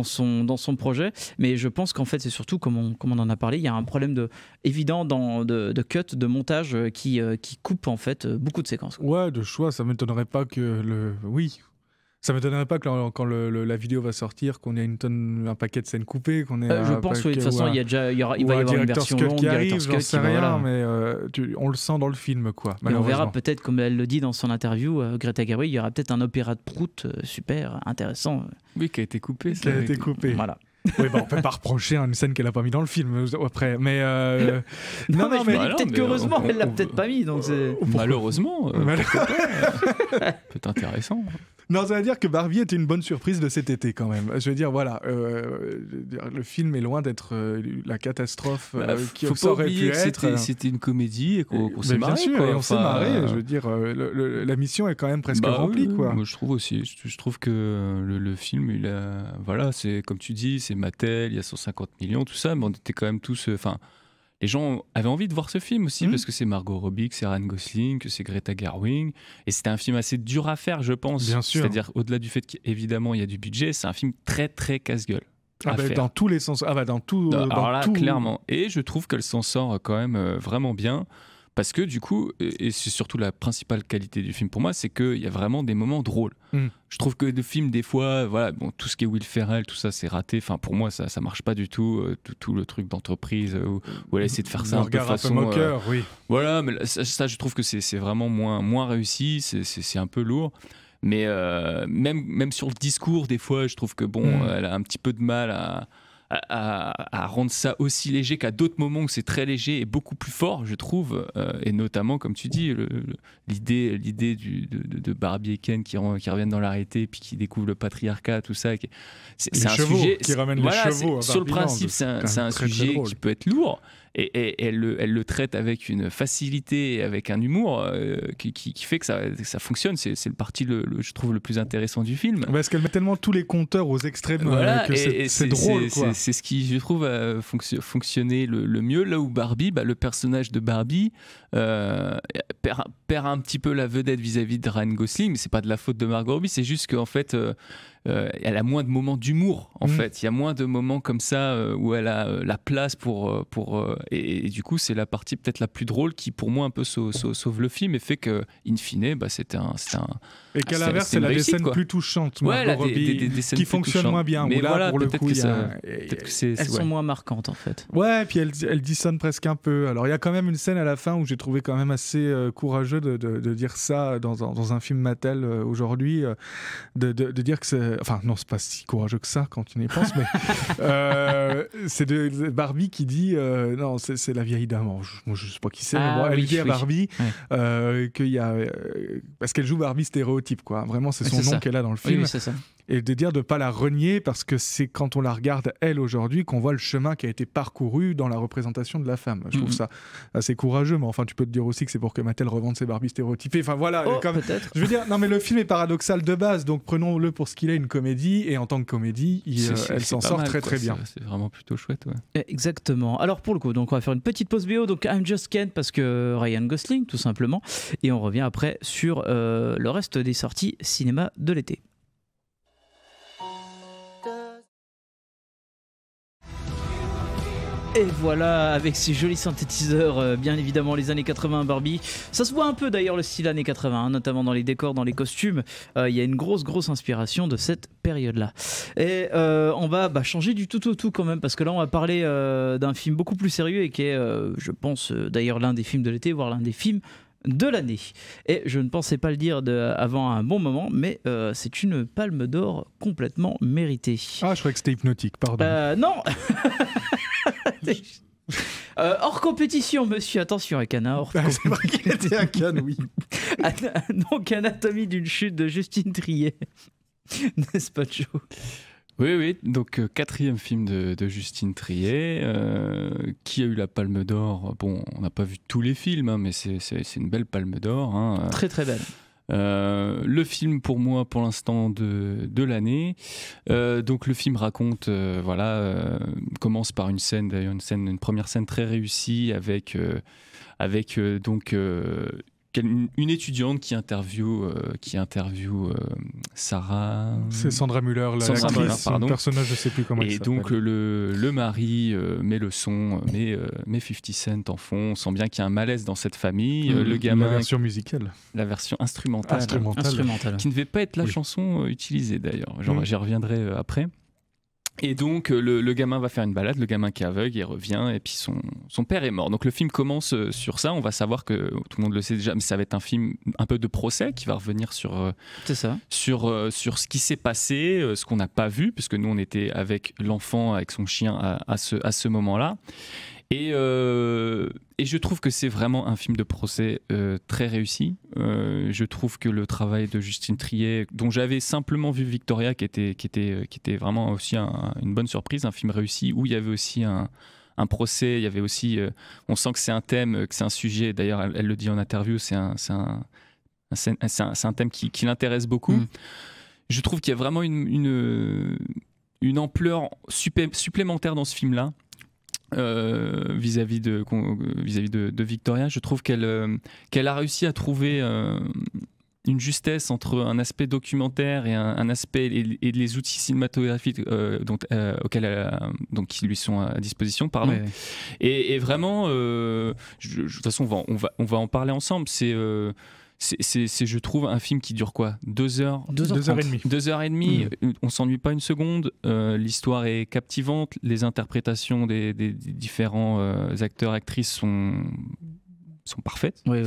Speaker 3: son projet. Mais je pense qu'en fait, c'est surtout, comme on en a parlé, il y a un problème évident de cut, de montage qui coupe, en fait, beaucoup de séquences.
Speaker 4: Ouais, de choix, ça ne m'étonnerait pas que ça ne m'étonnerait pas que quand la vidéo va sortir, qu'on ait un paquet de scènes coupées, qu'on ait
Speaker 3: je pense que de toute façon, il va y avoir une version longue,
Speaker 4: qui arrive, j'en sais rien, mais on le sent dans le film, quoi.
Speaker 3: Et on verra peut-être, comme elle le dit dans son interview, Greta Gerwig, il y aura peut-être un opéra de Prout super intéressant.
Speaker 5: Oui, qui a été coupé.
Speaker 4: Qui a été coupé.
Speaker 3: Voilà.
Speaker 4: Oui, on peut pas reprocher une scène qu'elle a pas mis dans le film après, mais
Speaker 3: non, mais peut-être qu'heureusement elle l'a peut-être pas mis, donc
Speaker 5: malheureusement, peut-être intéressant.
Speaker 4: Non, ça veut dire que Barbie était une bonne surprise de cet été quand même. Je veux dire, voilà, le film est loin d'être la catastrophe qui aurait pu être.
Speaker 5: C'était une comédie et qu'on s'est marré.
Speaker 4: Bien sûr,
Speaker 5: quoi.
Speaker 4: Et on s'est marré. Je veux dire, la mission est quand même presque remplie, quoi.
Speaker 5: Moi, je trouve aussi. Je trouve que le film, voilà, c'est comme tu dis, c'est Mattel, il y a 150 millions, tout ça, mais on était quand même tous. Les gens avaient envie de voir ce film aussi parce que c'est Margot Robbie, que c'est Ryan Gosling, que c'est Greta Gerwig. Et c'était un film assez dur à faire, je pense.
Speaker 4: Bien sûr.
Speaker 5: C'est-à-dire, au-delà du fait qu'évidemment, il y a du budget, c'est un film très, très casse-gueule.
Speaker 4: Dans tous les sens. Dans tout.
Speaker 5: Clairement. Et je trouve qu'elle s'en sort quand même vraiment bien. Parce que du coup, et c'est surtout la principale qualité du film pour moi, c'est qu'il y a vraiment des moments drôles. Je trouve que le film, des fois, voilà, tout ce qui est Will Ferrell, tout ça, c'est raté. Enfin, pour moi, ça marche pas du tout. Tout le truc d'entreprise où elle essaie de faire ça un peu façon.
Speaker 4: Moqueur, oui.
Speaker 5: Voilà, mais ça, je trouve que c'est vraiment moins réussi. C'est un peu lourd. Mais même sur le discours, des fois, je trouve que elle a un petit peu de mal à à rendre ça aussi léger qu'à d'autres moments où c'est très léger et beaucoup plus fort, je trouve, et notamment, comme tu dis, l'idée de Barbie et Ken qui reviennent dans la réalité, puis qui découvrent le patriarcat, tout ça. C'est un sujet
Speaker 4: qui ramène les chevaux.
Speaker 5: Sur le principe, c'est un sujet qui peut être lourd. Et elle le traite avec une facilité et avec un humour qui fait que ça fonctionne. C'est le parti, je trouve, le plus intéressant du film.
Speaker 4: Parce qu'elle met tellement tous les compteurs aux extrêmes que c'est drôle.
Speaker 5: C'est ce qui, je trouve, a fonctionné le mieux. Là où Barbie, le personnage de Barbie perd un petit peu la vedette vis-à-vis de Ryan Gosling, mais c'est pas de la faute de Margot Robbie, c'est juste qu'en fait... elle a moins de moments d'humour en fait, il y a moins de moments comme ça où elle a la place pour et du coup c'est la partie peut-être la plus drôle qui pour moi un peu sauve le film et fait que in fine c'était un
Speaker 4: et qu'à l'inverse c'est la scène plus touchante Margot Robbie qui fonctionne moins bien,
Speaker 5: mais
Speaker 4: là
Speaker 5: voilà,
Speaker 4: pour le coup
Speaker 3: elles sont moins marquantes en fait,
Speaker 4: puis elles dissonnent presque un peu. Alors il y a quand même une scène à la fin où j'ai trouvé quand même assez courageux de dire ça dans un film Mattel aujourd'hui, de dire que c'est... Enfin, non, c'est pas si courageux que ça quand tu y penses, mais c'est de Barbie qui dit non, c'est la vieille dame. Je sais pas qui c'est, mais elle dit à Barbie qu'il y a parce qu'elle joue Barbie stéréotype, quoi. Vraiment, c'est son nom qu'elle a dans le film.
Speaker 3: Oui, c'est ça.
Speaker 4: Et de dire de ne pas la renier parce que c'est quand on la regarde elle aujourd'hui qu'on voit le chemin qui a été parcouru dans la représentation de la femme. Je trouve ça assez courageux, mais enfin tu peux te dire aussi que c'est pour que Mattel revende ses Barbies stéréotypées. Enfin voilà,
Speaker 3: peut-être.
Speaker 4: Je veux dire, non mais le film est paradoxal de base, donc prenons-le pour ce qu'il est, une comédie, et en tant que comédie, elle s'en sort très très bien.
Speaker 5: C'est vraiment plutôt chouette.
Speaker 3: Exactement. Alors pour le coup, donc on va faire une petite pause bio, donc I'm Just Ken parce que Ryan Gosling tout simplement, et on revient après sur le reste des sorties cinéma de l'été. Et voilà, avec ces jolis synthétiseurs, bien évidemment les années 80 Barbie. Ça se voit un peu d'ailleurs le style années 80, notamment dans les décors, dans les costumes. Il y a une grosse inspiration de cette période-là. Et on va changer du tout au tout quand même, parce que là on va parler d'un film beaucoup plus sérieux et qui est, je pense, d'ailleurs l'un des films de l'été, voire l'un des films de l'année. Et je ne pensais pas le dire avant un bon moment, mais c'est une palme d'or complètement méritée.
Speaker 4: Ah, je croyais que c'était Hypnotique, pardon.
Speaker 3: Non. Hors compétition, monsieur, attention, à Cannes, hors compétition.
Speaker 4: C'est vrai qu'il était à Cannes, oui.
Speaker 3: Donc, Anatomie d'une chute de Justine Triet. N'est-ce pas, Joe ?
Speaker 5: Oui, donc 4e film de Justine Triet, qui a eu la Palme d'Or. Bon, on n'a pas vu tous les films, mais c'est une belle Palme d'Or.
Speaker 3: Très très belle.
Speaker 5: Le film pour moi pour l'instant de l'année. Donc le film raconte commence par une première scène très réussie avec donc une étudiante qui interviewe Sarah.
Speaker 4: C'est Sandra Müller, l'actrice, son personnage, je sais plus comment il s'appelle.
Speaker 5: Et donc le mari met le son, met 50 Cent en fond. On sent bien qu'il y a un malaise dans cette famille. Le gamin,
Speaker 4: la version musicale,
Speaker 5: la version instrumentale. Qui ne devait pas être la chanson utilisée d'ailleurs. J'y reviendrai après. Et donc le gamin va faire une balade, le gamin qui est aveugle, il revient et puis son père est mort. Donc le film commence sur ça, on va savoir que tout le monde le sait déjà, mais ça va être un film un peu de procès qui va revenir sur ce qui s'est passé, ce qu'on n'a pas vu, puisque nous on était avec l'enfant, avec son chien à ce moment-là. Et je trouve que c'est vraiment un film de procès très réussi. Je trouve que le travail de Justine Triet, dont j'avais simplement vu Victoria, qui était vraiment aussi une bonne surprise, un film réussi où il y avait aussi un procès, il y avait aussi, on sent que c'est un thème, que c'est un sujet. D'ailleurs, elle le dit en interview, c'est un thème qui l'intéresse beaucoup. Je trouve qu'il y a vraiment une ampleur supplémentaire dans ce film-là. Vis-à-vis de Victoria, je trouve qu'elle a réussi à trouver une justesse entre un aspect documentaire et un aspect et les outils cinématographiques qui lui sont à disposition, pardon. Ouais. Et vraiment, de toute façon, on va en parler ensemble. C'est je trouve un film qui dure quoi, 2 heures 2h30. On s'ennuie pas une seconde. L'histoire est captivante, les interprétations des différents acteurs, actrices parfaites.
Speaker 3: Oui.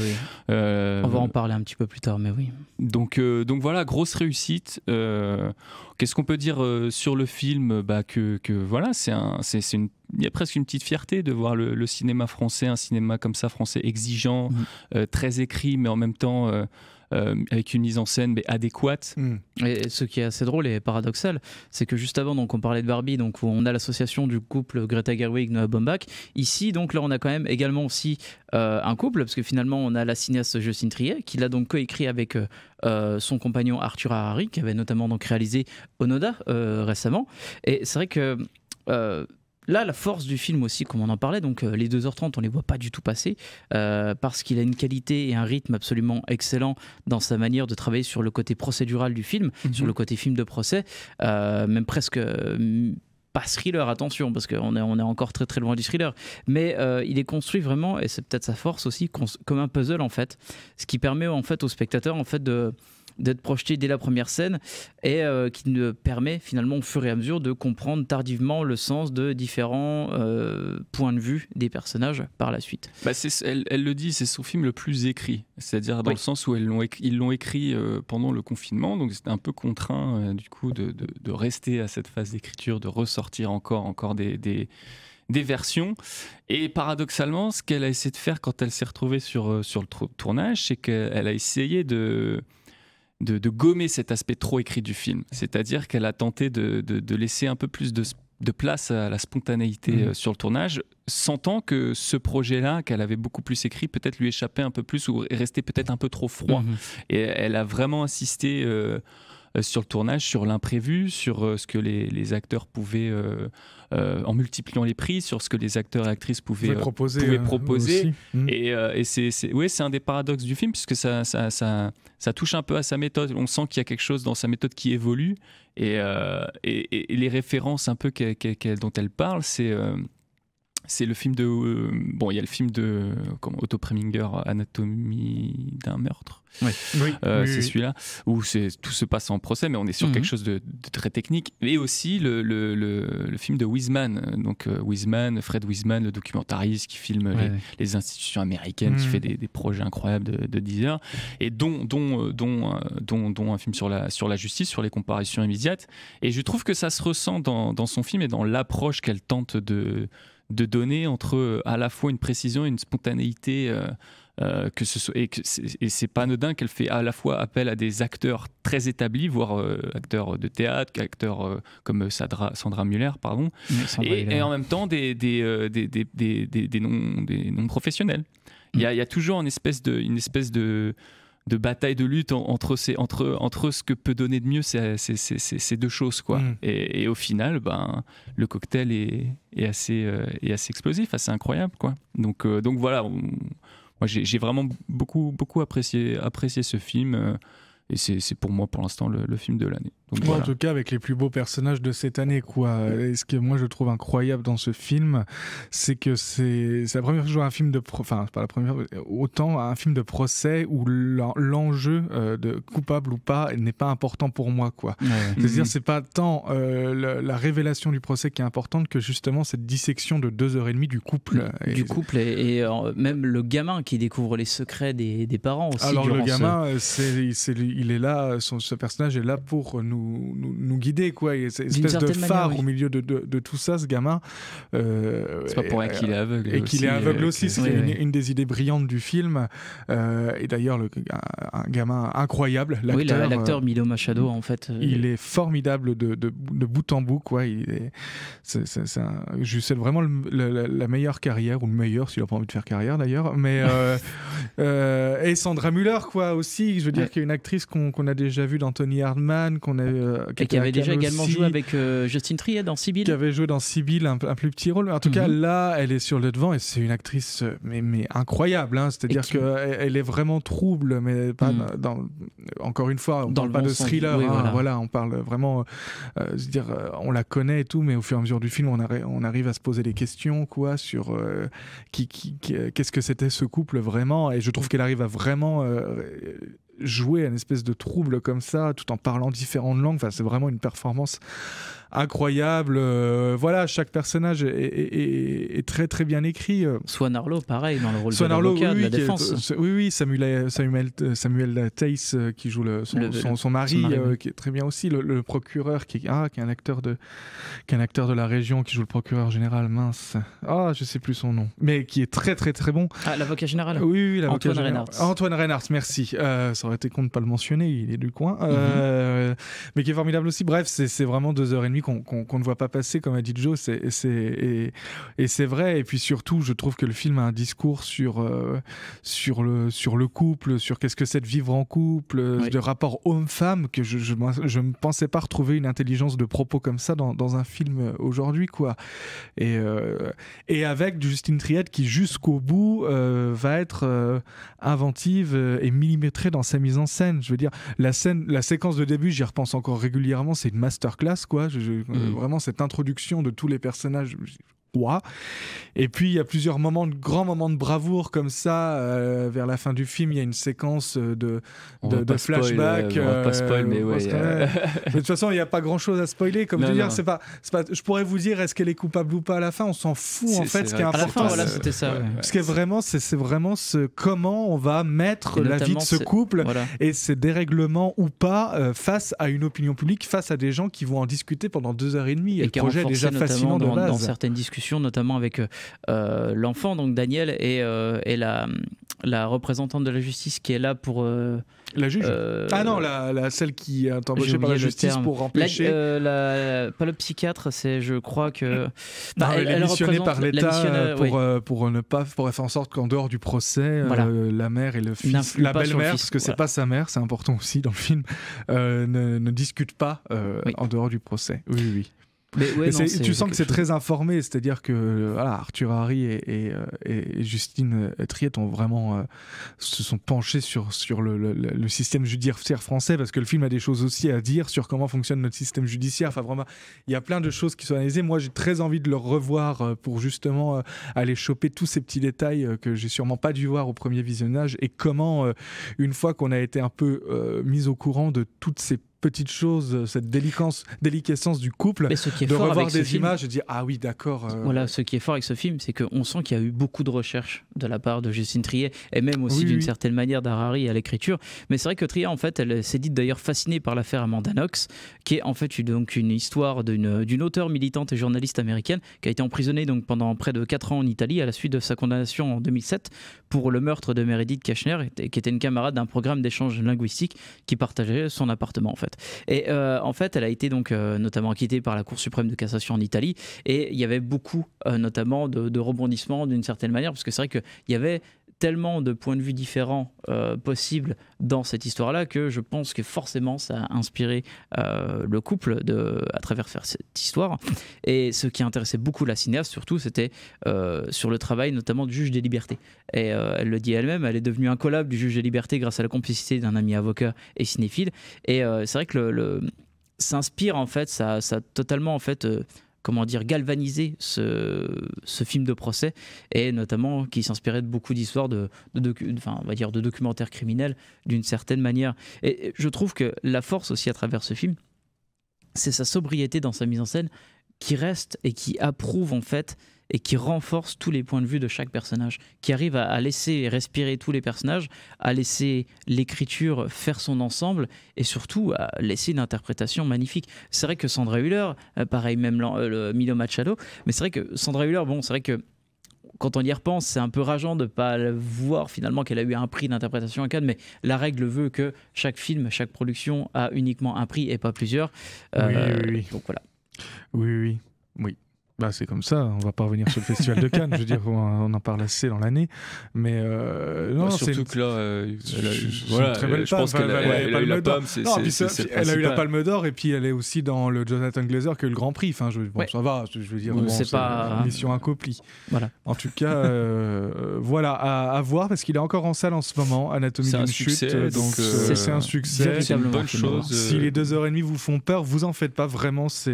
Speaker 3: On va en parler un petit peu plus tard, mais oui.
Speaker 5: Donc voilà, grosse réussite. Qu'est-ce qu'on peut dire sur le film? Que voilà, il y a presque une petite fierté de voir le cinéma français, un cinéma comme ça français exigeant, très écrit, mais en même temps avec une mise en scène adéquate.
Speaker 3: Et ce qui est assez drôle et paradoxal, c'est que juste avant, donc on parlait de Barbie, donc où on a l'association du couple Greta Gerwig Noah Baumbach. Ici, donc là, on a quand même également aussi un couple, parce que finalement, on a la cinéaste Justine Triet qui l'a donc coécrit avec son compagnon Arthur Harari, qui avait notamment donc réalisé Onoda récemment. Et c'est vrai que là, la force du film aussi, comme on en parlait, donc les 2h30, on les voit pas du tout passer, parce qu'il a une qualité et un rythme absolument excellent dans sa manière de travailler sur le côté procédural du film, sur le côté film de procès, même presque pas thriller, attention, parce qu'on est encore très très loin du thriller, mais il est construit vraiment, et c'est peut-être sa force aussi, comme un puzzle en fait, ce qui permet en fait au spectateur en fait d'être projeté dès la première scène et qui nous permet finalement au fur et à mesure de comprendre tardivement le sens de différents points de vue des personnages par la suite.
Speaker 5: Elle le dit, c'est son film le plus écrit, c'est-à-dire dans le sens où ils l'ont écrit pendant le confinement, donc c'était un peu contraint du coup de rester à cette phase d'écriture, de ressortir encore des versions. Et paradoxalement, ce qu'elle a essayé de faire quand elle s'est retrouvée sur le tournage, c'est qu'elle a essayé de gommer cet aspect trop écrit du film. C'est-à-dire qu'elle a tenté de laisser un peu plus de place à la spontanéité sur le tournage, sentant que ce projet-là, qu'elle avait beaucoup plus écrit, peut-être lui échappait un peu plus ou restait peut-être un peu trop froid. Et elle a vraiment insisté sur le tournage, sur l'imprévu, sur ce que les acteurs pouvaient, en multipliant les prix, sur ce que les acteurs et actrices pouvaient proposer. Et c'est un des paradoxes du film, puisque ça touche un peu à sa méthode. On sent qu'il y a quelque chose dans sa méthode qui évolue, et les références un peu dont elle parle, c'est le film de... il y a le film de Otto Preminger, Anatomie d'un meurtre. C'est celui-là, où tout se passe en procès, mais on est sur quelque chose de très technique. Et aussi le film de Wiseman, donc Fred Wiseman, le documentariste qui filme les institutions américaines, qui fait des projets incroyables de 10 heures, et dont un film sur la justice, sur les comparaisons immédiates. Et je trouve que ça se ressent dans son film et dans l'approche qu'elle tente de donner entre à la fois une précision et une spontanéité, et c'est pas anodin qu'elle fait à la fois appel à des acteurs très établis, voire acteurs de théâtre, acteurs comme Sandra Müller, pardon, et en même temps des non professionnels. Il y a toujours une espèce de bataille de lutte entre ce que peut donner de mieux ces deux choses, quoi. Et au final, le cocktail est assez explosif, assez incroyable, quoi. Donc voilà, moi j'ai vraiment beaucoup apprécié ce film, et c'est pour moi pour l'instant le film de l'année. Donc,
Speaker 4: en tout cas avec les plus beaux personnages de cette année, quoi. Et ce que moi je trouve incroyable dans ce film, c'est que c'est la première fois que je vois un film un film de procès où l'enjeu de coupable ou pas n'est pas important pour moi, quoi. C'est-à-dire c'est pas tant la révélation du procès qui est importante que justement cette dissection de 2h30 du couple.
Speaker 3: Et même le gamin qui découvre les secrets des parents aussi.
Speaker 4: Alors le gamin, il est là, ce personnage est là pour nous guider, quoi. Et c'est une espèce de phare au milieu de tout ça, ce gamin.
Speaker 5: C'est pas pour rien qu'il est aveugle.
Speaker 4: Et qu'il est aveugle aussi, c'est une des idées brillantes du film. Et d'ailleurs, un gamin incroyable, l'acteur.
Speaker 3: Oui, l'acteur Milo Machado, en fait.
Speaker 4: Il est formidable de bout en bout, quoi. Je sais vraiment la meilleure carrière, ou le meilleur, s'il n'a pas envie de faire carrière d'ailleurs. Mais et Sandra Müller, quoi, aussi. Je veux dire qu'il y a une actrice qu'on a déjà vue dans Tony Hardman,
Speaker 3: qui avait déjà également joué avec Justine Triet dans Sibylle.
Speaker 4: Qui avait joué dans Sibylle un plus petit rôle. Mais en tout cas, là, elle est sur le devant et c'est une actrice mais incroyable. Hein. C'est-à-dire qu'elle est vraiment trouble, mais pas encore une fois, on ne parle pas de thriller. Voilà, on parle vraiment. On la connaît et tout, mais au fur et à mesure du film, on arrive à se poser des questions, quoi, sur qu'est-ce que c'était ce couple vraiment. Et je trouve qu'elle arrive à vraiment jouer une espèce de trouble comme ça, tout en parlant différentes langues. Enfin, c'est vraiment une performance incroyable. Voilà, chaque personnage est très très bien écrit.
Speaker 3: Swan Arlo, pareil, dans le rôle de l'avocat de la défense.
Speaker 4: Oui, Samuel Tace qui joue son mari, qui est très bien aussi. Le procureur qui est un acteur de la région qui joue le procureur général, mince. Je sais plus son nom, mais qui est très très très bon.
Speaker 3: L'avocat général.
Speaker 4: Oui, l'avocat
Speaker 3: Antoine
Speaker 4: général.
Speaker 3: Reynard.
Speaker 4: Antoine Reynard, merci. Ça aurait été con de ne pas le mentionner, il est du coin. Mais qui est formidable aussi. Bref, c'est vraiment 2h30 qu'on ne voit pas passer, comme a dit Joe. Et c'est vrai. Et puis surtout, je trouve que le film a un discours sur le couple, sur qu'est-ce que c'est de vivre en couple, de rapport homme-femme, que je ne pensais pas retrouver une intelligence de propos comme ça dans un film aujourd'hui, quoi. Et avec Justine Triet qui, jusqu'au bout, va être inventive et millimétrée dans sa mise en scène. Je veux dire, la séquence de début, j'y repense encore régulièrement, c'est une masterclass, quoi. Vraiment, cette introduction de tous les personnages. Et puis il y a plusieurs grands moments de bravoure comme ça vers la fin du film. Il y a une séquence de flashback.
Speaker 5: On va pas spoil, mais ouais.
Speaker 4: Mais de toute façon, il n'y a pas grand chose à spoiler. Comme c'est pas. Je pourrais vous dire, est-ce qu'elle est coupable ou pas à la fin? On s'en fout en fait. Ce qui est important,
Speaker 3: à la fin, voilà, c'était ça.
Speaker 4: Ce qui est vraiment, c'est vraiment comment on va mettre la vie de ce couple et ses dérèglements ou pas face à une opinion publique, face à des gens qui vont en discuter pendant 2h30. Et le projet est déjà fascinant de base.
Speaker 3: Dans certaines discussions, notamment avec l'enfant, donc Daniel, et la représentante de la justice qui est là pour...
Speaker 4: la juge non, celle qui est embauchée par la justice pour empêcher...
Speaker 3: pas le psychiatre, c'est, je crois que...
Speaker 4: elle est missionnée par l'État pour faire en sorte qu'en dehors du procès, la mère et le fils, la belle-mère, parce que c'est pas sa mère, c'est important aussi dans le film, ne discutent pas en dehors du procès. Oui. Mais tu sens que c'est très informé, c'est-à-dire que Arthur Harry et Justine Triet ont vraiment se sont penchés sur le système judiciaire français, parce que le film a des choses aussi à dire sur comment fonctionne notre système judiciaire. Enfin, vraiment, il y a plein de choses qui sont analysées. Moi, j'ai très envie de le revoir pour justement aller choper tous ces petits détails que j'ai sûrement pas dû voir au premier visionnage, et comment, une fois qu'on a été un peu mis au courant de toutes ces petites choses, cette déliquescence du couple, de revoir des images et de dire oui, d'accord.
Speaker 3: Voilà, ce qui est fort avec ce film, c'est qu'on sent qu'il y a eu beaucoup de recherches de la part de Justine Triet, et même aussi d'une certaine manière d'Harari à l'écriture. Mais c'est vrai que Triet, en fait, elle s'est dite d'ailleurs fascinée par l'affaire Amanda Knox, qui est en fait donc une histoire d'une auteure militante et journaliste américaine qui a été emprisonnée donc pendant près de 4 ans en Italie à la suite de sa condamnation en 2007 pour le meurtre de Meredith Kashner, qui était une camarade d'un programme d'échange linguistique qui partageait son appartement, en fait. Et en fait, elle a été donc notamment acquittée par la Cour suprême de cassation en Italie, et il y avait beaucoup notamment de rebondissements d'une certaine manière, parce que c'est vrai qu'il y avait tellement de points de vue différents possibles dans cette histoire-là, que je pense que forcément ça a inspiré le couple à travers cette histoire. Et ce qui intéressait beaucoup la cinéaste surtout, c'était sur le travail notamment du juge des libertés. Et elle le dit elle-même, elle est devenue incollable du juge des libertés grâce à la complicité d'un ami avocat et cinéphile. Et c'est vrai que s'inspire en fait, ça a totalement en fait... galvaniser ce film de procès, et notamment qui s'inspirait de beaucoup d'histoires de documentaires criminels d'une certaine manière. Et je trouve que la force aussi à travers ce film, c'est sa sobriété dans sa mise en scène, qui reste et qui approuve en fait et qui renforce tous les points de vue de chaque personnage, qui arrive à laisser respirer tous les personnages, à laisser l'écriture faire son ensemble, et surtout à laisser une interprétation magnifique. C'est vrai que Sandra Hüller, pareil même Milo Machado, mais c'est vrai que Sandra Hüller, c'est vrai que quand on y repense, c'est un peu rageant de ne pas voir finalement qu'elle a eu un prix d'interprétation à Cannes, mais la règle veut que chaque film, chaque production a uniquement un prix et pas plusieurs.
Speaker 4: Oui.
Speaker 3: Donc voilà.
Speaker 4: Oui. C'est comme ça, on va pas revenir sur le Festival de Cannes, je veux dire, on en parle assez dans l'année, mais non,
Speaker 5: surtout que là,
Speaker 4: voilà, très belle
Speaker 5: je pense qu'elle a eu la palme,
Speaker 4: elle a eu la Palme d'Or, et puis elle est aussi dans le Jonathan Glazer qui a eu le Grand Prix, enfin, ça va, je veux dire,
Speaker 3: c'est pas
Speaker 4: mission accomplie.
Speaker 3: Voilà.
Speaker 4: En tout cas, voilà, à voir, parce qu'il est encore en salle en ce moment, Anatomie d'une chute, donc c'est un succès,
Speaker 5: c'est une bonne chose.
Speaker 4: Si les 2h30 vous font peur, vous en faites pas, vraiment, ça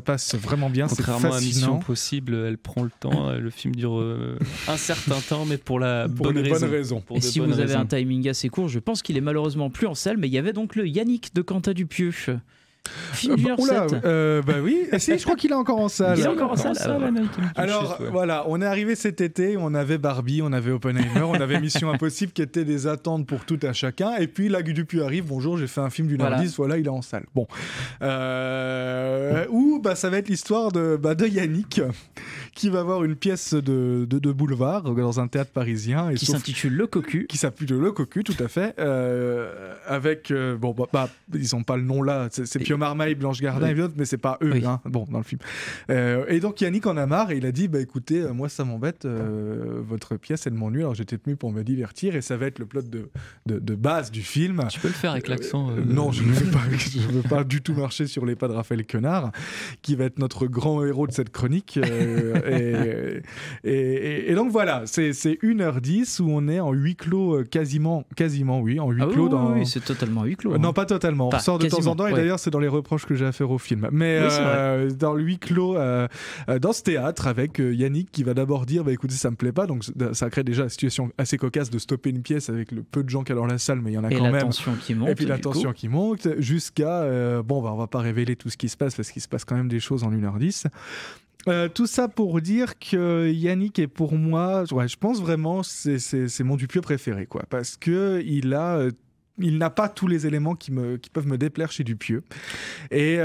Speaker 4: passe vraiment bien.
Speaker 5: Contrairement
Speaker 4: à
Speaker 5: Mission Impossible, elle prend le temps. Le film dure un certain temps, mais pour la bonne raison.
Speaker 3: Et si vous avez un timing assez court, je pense qu'il est malheureusement plus en salle, mais il y avait donc le Yannick de Quentin Dupieux. Film du
Speaker 4: bah oui, si, je crois qu'il est encore en salle.
Speaker 3: Il est encore en salle.
Speaker 4: Alors voilà, on est arrivé cet été, on avait Barbie, on avait Oppenheimer, on avait Mission Impossible qui étaient des attentes pour tout un chacun. Et puis là, Dupuis arrive, bonjour, j'ai fait un film d'une heure 10, voilà, il est en salle. Bon. Ça va être l'histoire de Yannick qui va voir une pièce de boulevard dans un théâtre parisien.
Speaker 3: Qui s'intitule Le Cocu.
Speaker 4: Qui s'appelle Le Cocu, tout à fait. Avec, ils n'ont pas le nom là, c'est Pio Marmaille, Blanche Gardin et d'autres, mais c'est pas eux, dans le film. Et donc Yannick en a marre et il a dit, écoutez, moi ça m'embête, votre pièce elle m'ennuie, alors j'étais venu pour me divertir et ça va être le plot de base du film.
Speaker 5: Tu peux le faire avec l'accent
Speaker 4: Non, je ne veux pas, je veux pas du tout marcher sur les pas de Raphaël Quenard, qui va être notre grand héros de cette chronique. Et donc voilà, c'est 1h10 où on est en huis clos, quasiment oui, en huis clos.
Speaker 3: Oui, c'est totalement huis clos.
Speaker 4: Non, pas totalement. On sort de temps en temps, et d'ailleurs, c'est dans les reproches que j'ai à faire au film. Mais dans le huis clos, dans ce théâtre, avec Yannick qui va d'abord dire écoutez, ça me plaît pas. Donc ça crée déjà la situation assez cocasse de stopper une pièce avec le peu de gens qu'il y a dans la salle, mais il y en a quand même.
Speaker 3: Et la tension qui monte.
Speaker 4: Et puis la tension qui monte, jusqu'à on va pas révéler tout ce qui se passe, parce qu'il se passe quand même des choses en 1h10. Tout ça pour dire que Yannick est pour moi, je pense vraiment, c'est mon Dupieux préféré, quoi, parce que il n'a pas tous les éléments qui peuvent me déplaire chez Dupieux. Et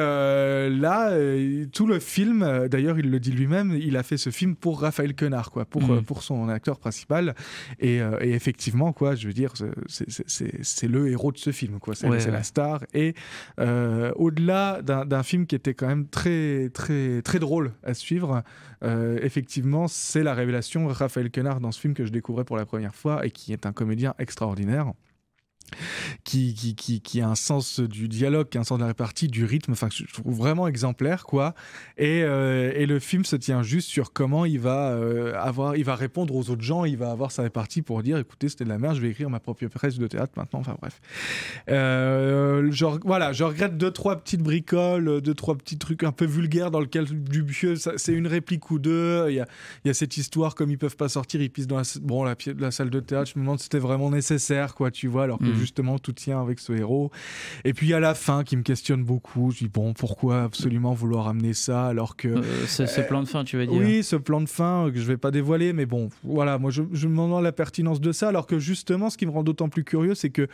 Speaker 4: tout le film, d'ailleurs il le dit lui-même, il a fait ce film pour Raphaël Quenard, quoi, pour son acteur principal. Et effectivement, quoi, je veux dire, c'est le héros de ce film, quoi. C'est la star. Et au-delà d'un film qui était quand même très, très, très drôle à suivre, effectivement, c'est la révélation Raphaël Quenard dans ce film que je découvrais pour la première fois et qui est un comédien extraordinaire. Qui a un sens du dialogue, qui a un sens de la répartie, du rythme, enfin je trouve vraiment exemplaire, quoi. Et le film se tient juste sur comment il va répondre aux autres gens, il va avoir sa répartie pour dire écoutez, c'était de la merde, je vais écrire ma propre pièce de théâtre maintenant, enfin bref. Je regrette 2-3 petites bricoles, 2-3 petits trucs un peu vulgaires dans lequel Dupieux, c'est une réplique ou deux, il y a cette histoire, comme ils peuvent pas sortir, ils pissent dans la salle de théâtre, je me demande si c'était vraiment nécessaire, quoi, tu vois, alors que justement tout tient avec ce héros. Et puis à la fin qui me questionne beaucoup, je dis pourquoi absolument vouloir amener ça alors que
Speaker 3: ce plan de fin, tu veux dire?
Speaker 4: Oui, ce plan de fin que je vais pas dévoiler, mais bon, voilà, moi je me demande la pertinence de ça, alors que justement ce qui me rend d'autant plus curieux, c'est que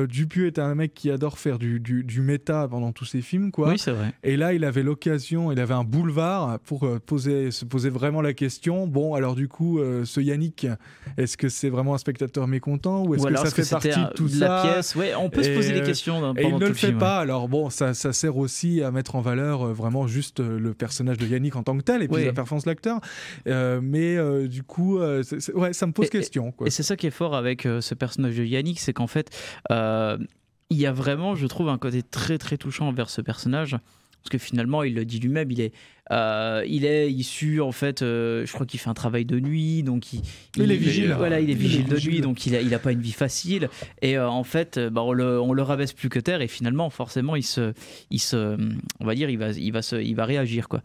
Speaker 4: Dupieux est un mec qui adore faire du méta pendant tous ses films, quoi.
Speaker 3: Oui, c'est vrai.
Speaker 4: Et là il avait l'occasion, il avait un boulevard pour se poser vraiment la question, alors du coup ce Yannick, est-ce que c'est vraiment un spectateur mécontent ou est-ce que ça fait partie de tout ça?
Speaker 3: Pièce, on peut se poser des questions pendant
Speaker 4: et il ne le fait
Speaker 3: film,
Speaker 4: pas. Alors ça sert aussi à mettre en valeur vraiment juste le personnage de Yannick en tant que tel et puis la performance de l'acteur. Mais du coup, ça me pose question, quoi.
Speaker 3: Et c'est ça qui est fort avec ce personnage de Yannick, c'est qu'en fait, il y a vraiment, je trouve, un côté très très touchant envers ce personnage. Parce que finalement, il le dit lui-même, il est issu, en fait, je crois qu'il fait un travail de nuit, donc il est vigile. Voilà, il est vigile de nuit, donc il a pas une vie facile. Et en fait, on le rabaisse plus que terre, et finalement, forcément, on va dire, il va réagir, quoi,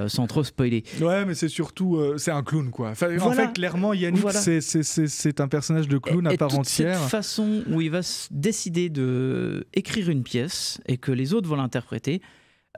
Speaker 3: sans trop spoiler.
Speaker 4: Ouais, mais c'est surtout, c'est un clown, quoi. Enfin, en fait, clairement, Yannick, c'est un personnage de clown à part entière.
Speaker 3: Cette façon où il va décider de écrire une pièce et que les autres vont l'interpréter.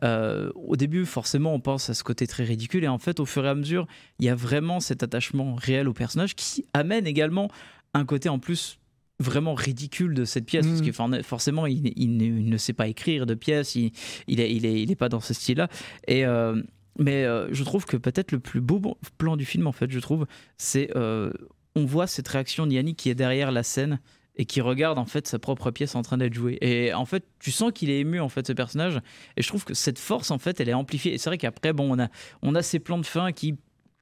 Speaker 3: Au début, forcément, on pense à ce côté très ridicule, et en fait, au fur et à mesure, il y a vraiment cet attachement réel au personnage qui amène également un côté en plus vraiment ridicule de cette pièce, parce que forcément, il ne sait pas écrire de pièces, il est pas dans ce style-là, mais je trouve que peut-être le plus beau plan du film, en fait, je trouve, c'est on voit cette réaction d'Yannick qui est derrière la scène et qui regarde en fait sa propre pièce en train d'être jouée. Et en fait, tu sens qu'il est ému, en fait, ce personnage. Et je trouve que cette force, en fait, elle est amplifiée. Et c'est vrai qu'après, on a ces plans de fin qui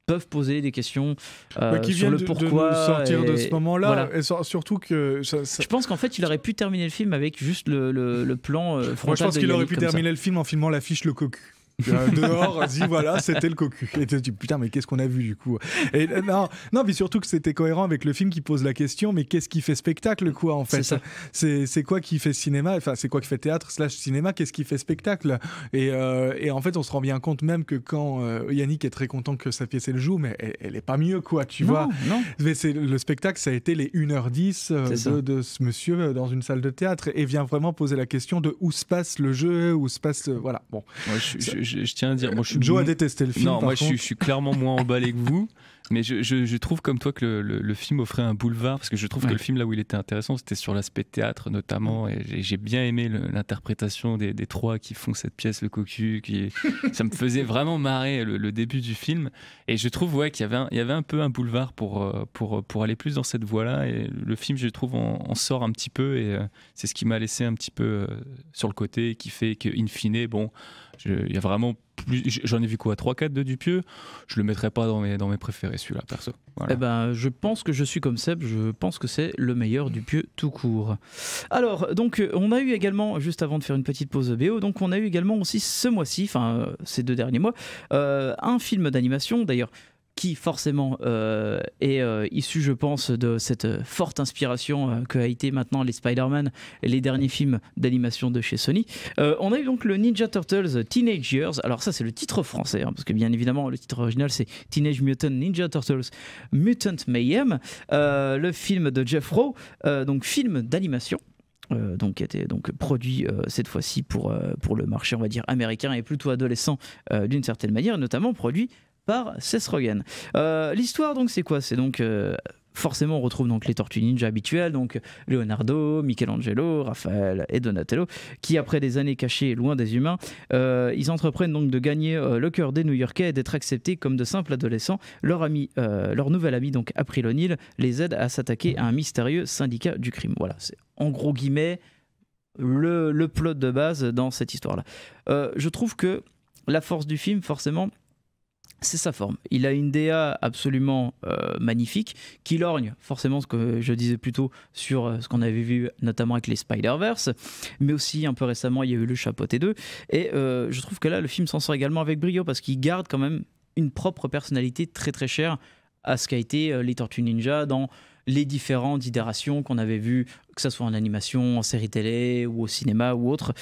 Speaker 3: peuvent poser des questions sur le pourquoi.
Speaker 4: De sortir de ce moment-là. Voilà. Et surtout que...
Speaker 3: Je pense qu'en fait, il aurait pu terminer le film avec juste le plan frontal.
Speaker 4: Moi, je pense qu'il aurait pu terminer le film en filmant l'affiche Le Cocu. Dehors, vas-y, voilà, c'était le cocu. Et tu dis, putain, mais qu'est-ce qu'on a vu du coup? Et non, mais surtout que c'était cohérent avec le film qui pose la question, mais qu'est-ce qui fait spectacle, quoi, en fait? C'est quoi qui fait cinéma? Enfin, c'est quoi qui fait théâtre / cinéma? Qu'est-ce qui fait spectacle? Et en fait, on se rend bien compte même que quand Yannick est très content que sa pièce elle joue, mais elle est pas mieux, quoi, tu vois? Non. Mais le spectacle, ça a été les 1h10 de ce monsieur dans une salle de théâtre et vient vraiment poser la question de où se passe le jeu, où se passe. Voilà, bon.
Speaker 5: Ouais, je tiens à dire, moi,
Speaker 4: Joe a détesté le film.
Speaker 5: Non, moi je suis clairement moins emballé que vous. Mais je trouve comme toi que le film offrait un boulevard, parce que je trouve que le film, là où il était intéressant, c'était sur l'aspect théâtre notamment, et j'ai bien aimé l'interprétation des trois qui font cette pièce, le cocu, ça me faisait vraiment marrer le début du film, et je trouve qu'il y avait un peu un boulevard pour aller plus dans cette voie-là, et le film, je trouve, en sort un petit peu, et c'est ce qui m'a laissé un petit peu sur le côté, qui fait qu'in fine, bon, il y a vraiment plus, j'en ai vu quoi, 3-4 de Dupieux, je le mettrais pas dans mes préférés celui-là perso. Voilà.
Speaker 3: Eh ben, je pense que je suis comme Seb, je pense que c'est le meilleur Dupieux tout court. Alors, donc on a eu également, juste avant de faire une petite pause BO, donc on a eu également aussi ce mois-ci, enfin ces 2 derniers mois, un film d'animation, d'ailleurs qui forcément est issu, je pense, de cette forte inspiration que a été maintenant les Spider-Man et les derniers films d'animation de chez Sony. On a eu donc le Ninja Turtles Teenage Years. Alors ça, c'est le titre français, parce que bien évidemment, le titre original, c'est Teenage Mutant Ninja Turtles Mutant Mayhem, le film de Jeff Rowe, donc film d'animation. Donc qui a été donc produit cette fois-ci pour le marché, on va dire, américain et plutôt adolescent d'une certaine manière, notamment produit par Seth Rogen. L'histoire, donc, c'est quoi? C'est donc forcément, on retrouve donc les Tortues Ninja habituelles, donc Leonardo, Michelangelo, Raphaël et Donatello, qui après des années cachées loin des humains, ils entreprennent donc de gagner le cœur des New-Yorkais et d'être acceptés comme de simples adolescents. Leur nouvel ami, donc April O'Neil, les aide à s'attaquer à un mystérieux syndicat du crime. Voilà, c'est en gros guillemets le plot de base dans cette histoire-là. Je trouve que la force du film, forcément, c'est sa forme. Il a une DA absolument magnifique qui lorgne forcément ce que je disais plus tôt sur ce qu'on avait vu notamment avec les Spider-Verse, mais aussi un peu récemment il y a eu le Chapeauté 2 et je trouve que là le film s'en sort également avec brio parce qu'il garde quand même une propre personnalité très très chère à ce qu'a été les Tortues Ninja dans les différentes itérations qu'on avait vues, que ce soit en animation, en série télé ou au cinéma ou autre.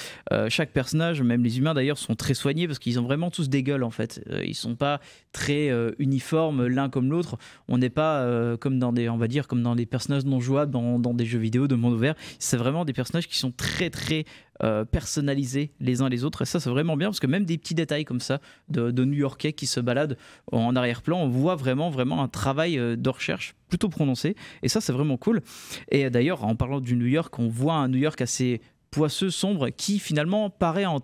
Speaker 3: Chaque personnage, même les humains d'ailleurs, sont très soignés parce qu'ils ont vraiment tous des gueules en fait. Ils sont pas très uniformes l'un comme l'autre. On n'est pas comme dans des, on va dire, comme dans des personnages non jouables dans des jeux vidéo de monde ouvert. C'est vraiment des personnages qui sont très très personnalisés les uns les autres et ça c'est vraiment bien parce que même des petits détails comme ça de New-Yorkais qui se baladent en arrière-plan, on voit vraiment un travail de recherche plutôt prononcé et ça c'est vraiment cool. Et d'ailleurs en parlant du New York, on voit un New York assez poisseux, sombre qui finalement paraît en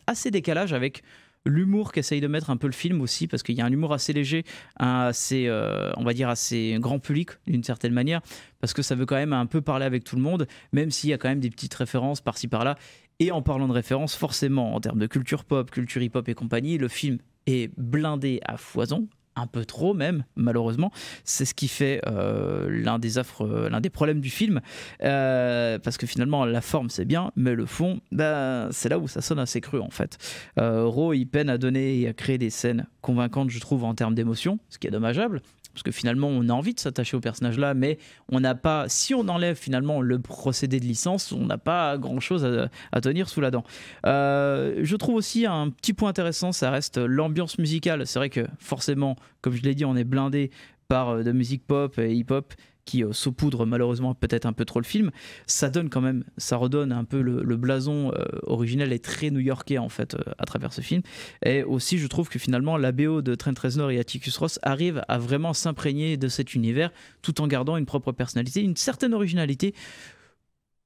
Speaker 3: assez décalage avec l'humour qu'essaye de mettre un peu le film aussi, parce qu'il y a un humour assez léger, assez, on va dire assez grand public d'une certaine manière, parce que ça veut quand même un peu parler avec tout le monde, même s'il y a quand même des petites références par-ci par-là. Et en parlant de références, forcément, en termes de culture pop, culture hip-hop et compagnie, le film est blindé à foison, un peu trop même, malheureusement. C'est ce qui fait l'un des problèmes du film, parce que finalement la forme c'est bien, mais le fond, c'est là où ça sonne assez creux en fait. Rowe il peine à donner et à créer des scènes convaincantes, je trouve, en termes d'émotion, ce qui est dommageable. Parce que finalement, on a envie de s'attacher au personnage-là, mais on n'a pas. Si on enlève finalement le procédé de licence, on n'a pas grand-chose à tenir sous la dent. Je trouve aussi un petit point intéressant, ça reste l'ambiance musicale. C'est vrai que forcément, comme je l'ai dit, on est blindé par de musique pop et hip-hop qui saupoudre malheureusement peut-être un peu trop le film. Ça donne quand même, ça redonne un peu le blason originel et très new-yorkais en fait à travers ce film. Et aussi je trouve que finalement la BO de Trent Reznor et Atticus Ross arrive à vraiment s'imprégner de cet univers tout en gardant une propre personnalité, une certaine originalité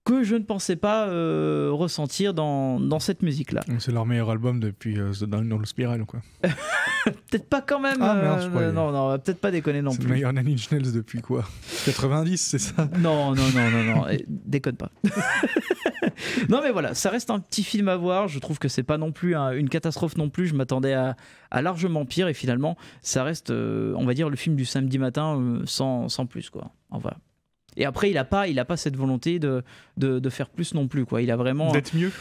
Speaker 3: que je ne pensais pas ressentir dans cette musique-là.
Speaker 4: C'est leur meilleur album depuis The Downward Spiral, quoi.
Speaker 3: Peut-être pas quand même.
Speaker 4: Ah merde,
Speaker 3: non, peut-être pas déconner non plus.
Speaker 4: C'est le meilleur Nine Inch Nails depuis quoi 90, c'est ça?
Speaker 3: Non, déconne pas. Non mais voilà, ça reste un petit film à voir. Je trouve que c'est pas non plus une catastrophe non plus. Je m'attendais à largement pire et finalement, ça reste, on va dire, le film du samedi matin sans plus, quoi. Enfin, Et après, il a pas cette volonté de faire plus non plus, quoi. Il a vraiment
Speaker 4: d'être mieux.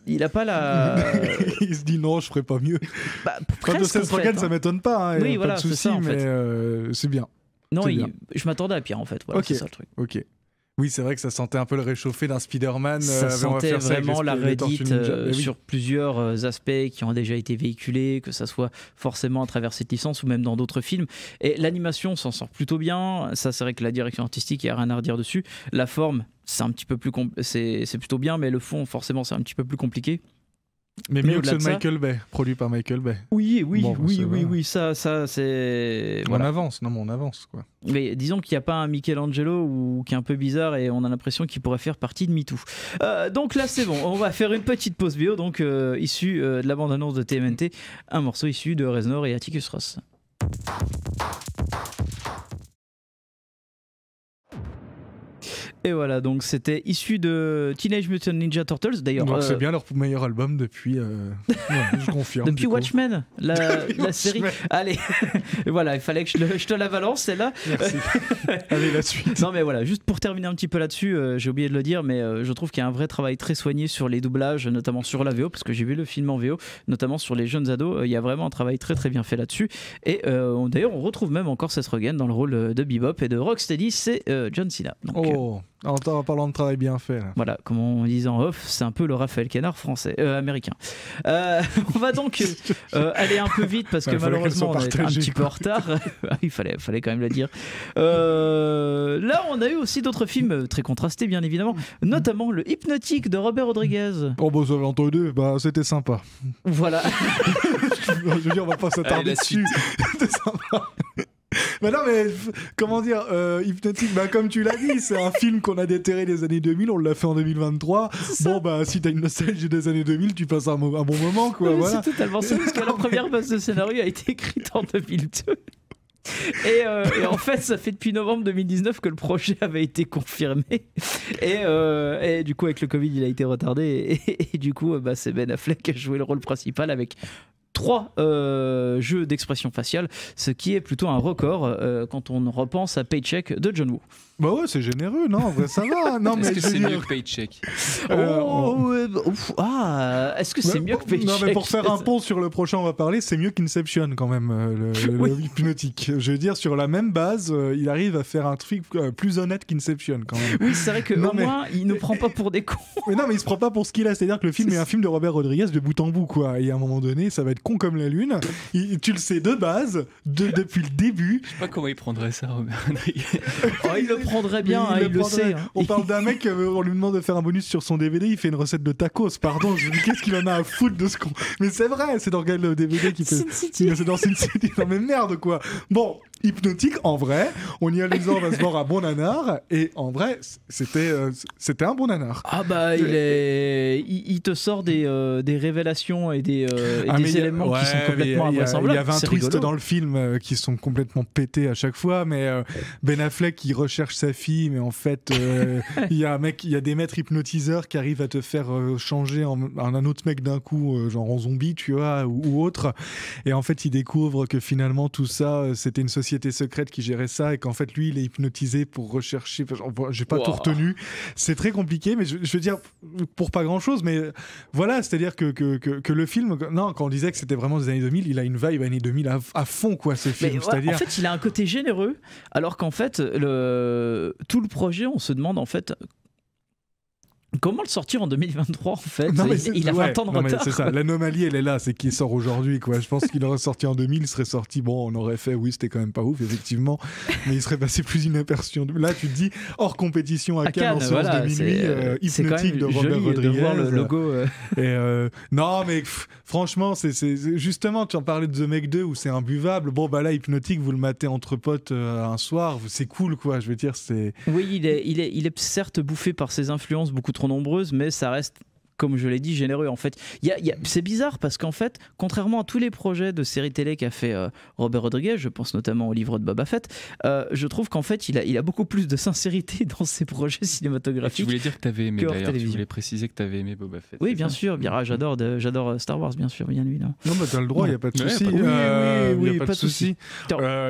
Speaker 3: Il a pas la.
Speaker 4: Il se dit non, je ferai pas mieux. Quand de Seth Rogen, ça m'étonne pas.
Speaker 3: Oui,
Speaker 4: voilà, pas de souci,
Speaker 3: c'est ça,
Speaker 4: mais c'est bien.
Speaker 3: Non, je m'attendais à pire en fait. Voilà, c'est ça le truc.
Speaker 4: Ok. Oui, c'est vrai que ça sentait un peu le réchauffé d'un Spider-Man.
Speaker 3: Ça sentait vraiment la redite sur plusieurs aspects qui ont déjà été véhiculés, que ça soit forcément à travers cette licence ou même dans d'autres films. Et l'animation s'en sort plutôt bien. Ça, c'est vrai que la direction artistique, il n'y a rien à redire dessus. La forme, c'est un petit peu plus c'est plutôt bien, mais le fond, forcément, c'est un petit peu plus compliqué.
Speaker 4: Mais mieux que ceux de Michael Bay, produit par Michael Bay.
Speaker 3: Oui, ça c'est...
Speaker 4: On avance, quoi.
Speaker 3: Mais disons qu'il n'y a pas un Michelangelo qui est un peu bizarre et on a l'impression qu'il pourrait faire partie de MeToo. Donc là c'est bon, on va faire une petite pause bio, donc issue de la bande-annonce de TMNT, un morceau issu de Reznor et Atticus Ross. Et voilà, donc c'était issu de Teenage Mutant Ninja Turtles. D'ailleurs,
Speaker 4: donc c'est bien leur meilleur album depuis. Je confirme.
Speaker 3: Depuis Watchmen, la série. Allez, voilà, il fallait que je te la balance, celle-là.
Speaker 4: Merci. Allez, la suite.
Speaker 3: Non, mais voilà, juste pour terminer un petit peu là-dessus, j'ai oublié de le dire, mais je trouve qu'il y a un vrai travail très soigné sur les doublages, notamment sur la VO, parce que j'ai vu le film en VO, notamment sur les jeunes ados. Il y a vraiment un travail très très bien fait là-dessus. Et d'ailleurs, on retrouve même encore Seth Rogen dans le rôle de Bebop et de Rocksteady, c'est John Cena. Donc,
Speaker 4: en parlant de travail bien fait. Là.
Speaker 3: Voilà, comme on disait en off, c'est un peu le Raphaël Quenard américain. On va donc aller un peu vite parce que malheureusement on est un petit peu en retard. Il fallait quand même le dire. Là, on a eu aussi d'autres films très contrastés, bien évidemment, notamment le Hypnotique de Robert Rodriguez.
Speaker 4: Oh, bah, ça entre deux, c'était sympa.
Speaker 3: Voilà.
Speaker 4: Je veux dire, on va pas s'attarder dessus. C'était sympa. Bah non, mais comment dire, Hypnotique, comme tu l'as dit, c'est un film qu'on a déterré des années 2000, on l'a fait en 2023. Bon, si t'as une nostalgie des années 2000, tu passes un bon moment, quoi.
Speaker 3: Oui,
Speaker 4: voilà.
Speaker 3: C'est totalement ça, parce que la première base de scénario a été écrite en 2002. Et en fait, ça fait depuis novembre 2019 que le projet avait été confirmé. Et du coup, avec le Covid, il a été retardé. Et du coup, c'est Ben Affleck qui a joué le rôle principal avec 3 jeux d'expression faciale, ce qui est plutôt un record quand on repense à Paycheck de John Woo.
Speaker 4: Bah ouais, c'est généreux, non, en vrai, ça va. Non,
Speaker 5: est-ce que c'est mieux que Paycheck?
Speaker 3: Est-ce que c'est mieux que Paycheck?
Speaker 4: Non, mais pour faire un pont sur le prochain, on va parler, c'est mieux qu'Inception quand même, le Hypnotique. Je veux dire, sur la même base, il arrive à faire un truc plus honnête qu'Inception quand même.
Speaker 3: Oui, c'est vrai qu'au moins, il ne prend pas pour des cons.
Speaker 4: Mais non, mais il se prend pas pour ce qu'il a, c'est-à-dire que le film est un film de Robert Rodriguez de bout en bout, quoi. Et à un moment donné, ça va être con comme la lune. Tu le sais de base, depuis le début.
Speaker 5: Je sais pas comment il prendrait ça, Robert Rodriguez.
Speaker 3: Il le prendrait bien, il le sait.
Speaker 4: On parle d'un mec, on lui demande de faire un bonus sur son DVD, il fait une recette de tacos. Pardon, je me dis qu'est-ce qu'il en a à foutre de ce con. Mais c'est vrai, c'est dans quel DVD qui fait. C'est dans Sin City. Non mais merde quoi. Bon, Hypnotique, en vrai, on y allait on va se voir un bon nanar, et en vrai, c'était un bon nanar.
Speaker 3: Ah bah, il te sort des révélations et des éléments qui sont complètement invraisemblables.
Speaker 4: Il y avait un twist dans le film qui sont complètement pétés à chaque fois, mais Ben Affleck qui recherche sa fille, mais en fait, il y a des maîtres hypnotiseurs qui arrivent à te faire changer en un autre mec d'un coup, genre en zombie, tu vois, ou autre. Et en fait, il découvre que finalement, tout ça, c'était une société secrète qui gérait ça, et qu'en fait, lui, il est hypnotisé pour rechercher. J'ai pas tout retenu. C'est très compliqué, mais je veux dire, pour pas grand-chose, mais voilà, c'est-à-dire que le film, non, quand on disait que c'était vraiment des années 2000, il a une vibe années 2000 à fond, quoi, ce film.
Speaker 3: En fait, il a un côté généreux, alors qu'en fait, tout le projet, on se demande en fait comment le sortir en 2023 en fait. Il a 20 ans de retard.
Speaker 4: C'est ça, l'anomalie elle est là, c'est qu'il sort aujourd'hui quoi. Je pense qu'il aurait sorti en 2000, il serait sorti, bon on aurait fait oui c'était quand même pas ouf effectivement, mais il serait passé plus inaperçu. Là tu te dis hors compétition à Cannes en séance de minuit, Hypnotique de Robert Rodriguez.
Speaker 3: De voir le logo.
Speaker 4: Non mais franchement c'est justement, tu en parlais de The Meg 2 où c'est imbuvable. Bon bah là Hypnotique vous le matez entre potes un soir, c'est cool quoi, je veux dire c'est...
Speaker 3: Oui il est certes bouffé par ses influences beaucoup trop nombreuses, mais ça reste comme je l'ai dit, généreux. En fait, c'est bizarre parce qu'en fait, contrairement à tous les projets de séries télé qu'a fait Robert Rodriguez, je pense notamment au livre de Boba Fett, je trouve qu'en fait, il a beaucoup plus de sincérité dans ses projets cinématographiques.
Speaker 5: Tu voulais dire que tu avais aimé, d'ailleurs. Tu voulais préciser que tu avais aimé Boba Fett.
Speaker 3: Oui, bien sûr. J'adore Star Wars, bien sûr, bien évidemment.
Speaker 4: Non, bah t'as le droit, il n'y a pas de souci.
Speaker 3: Oui,
Speaker 4: pas de souci.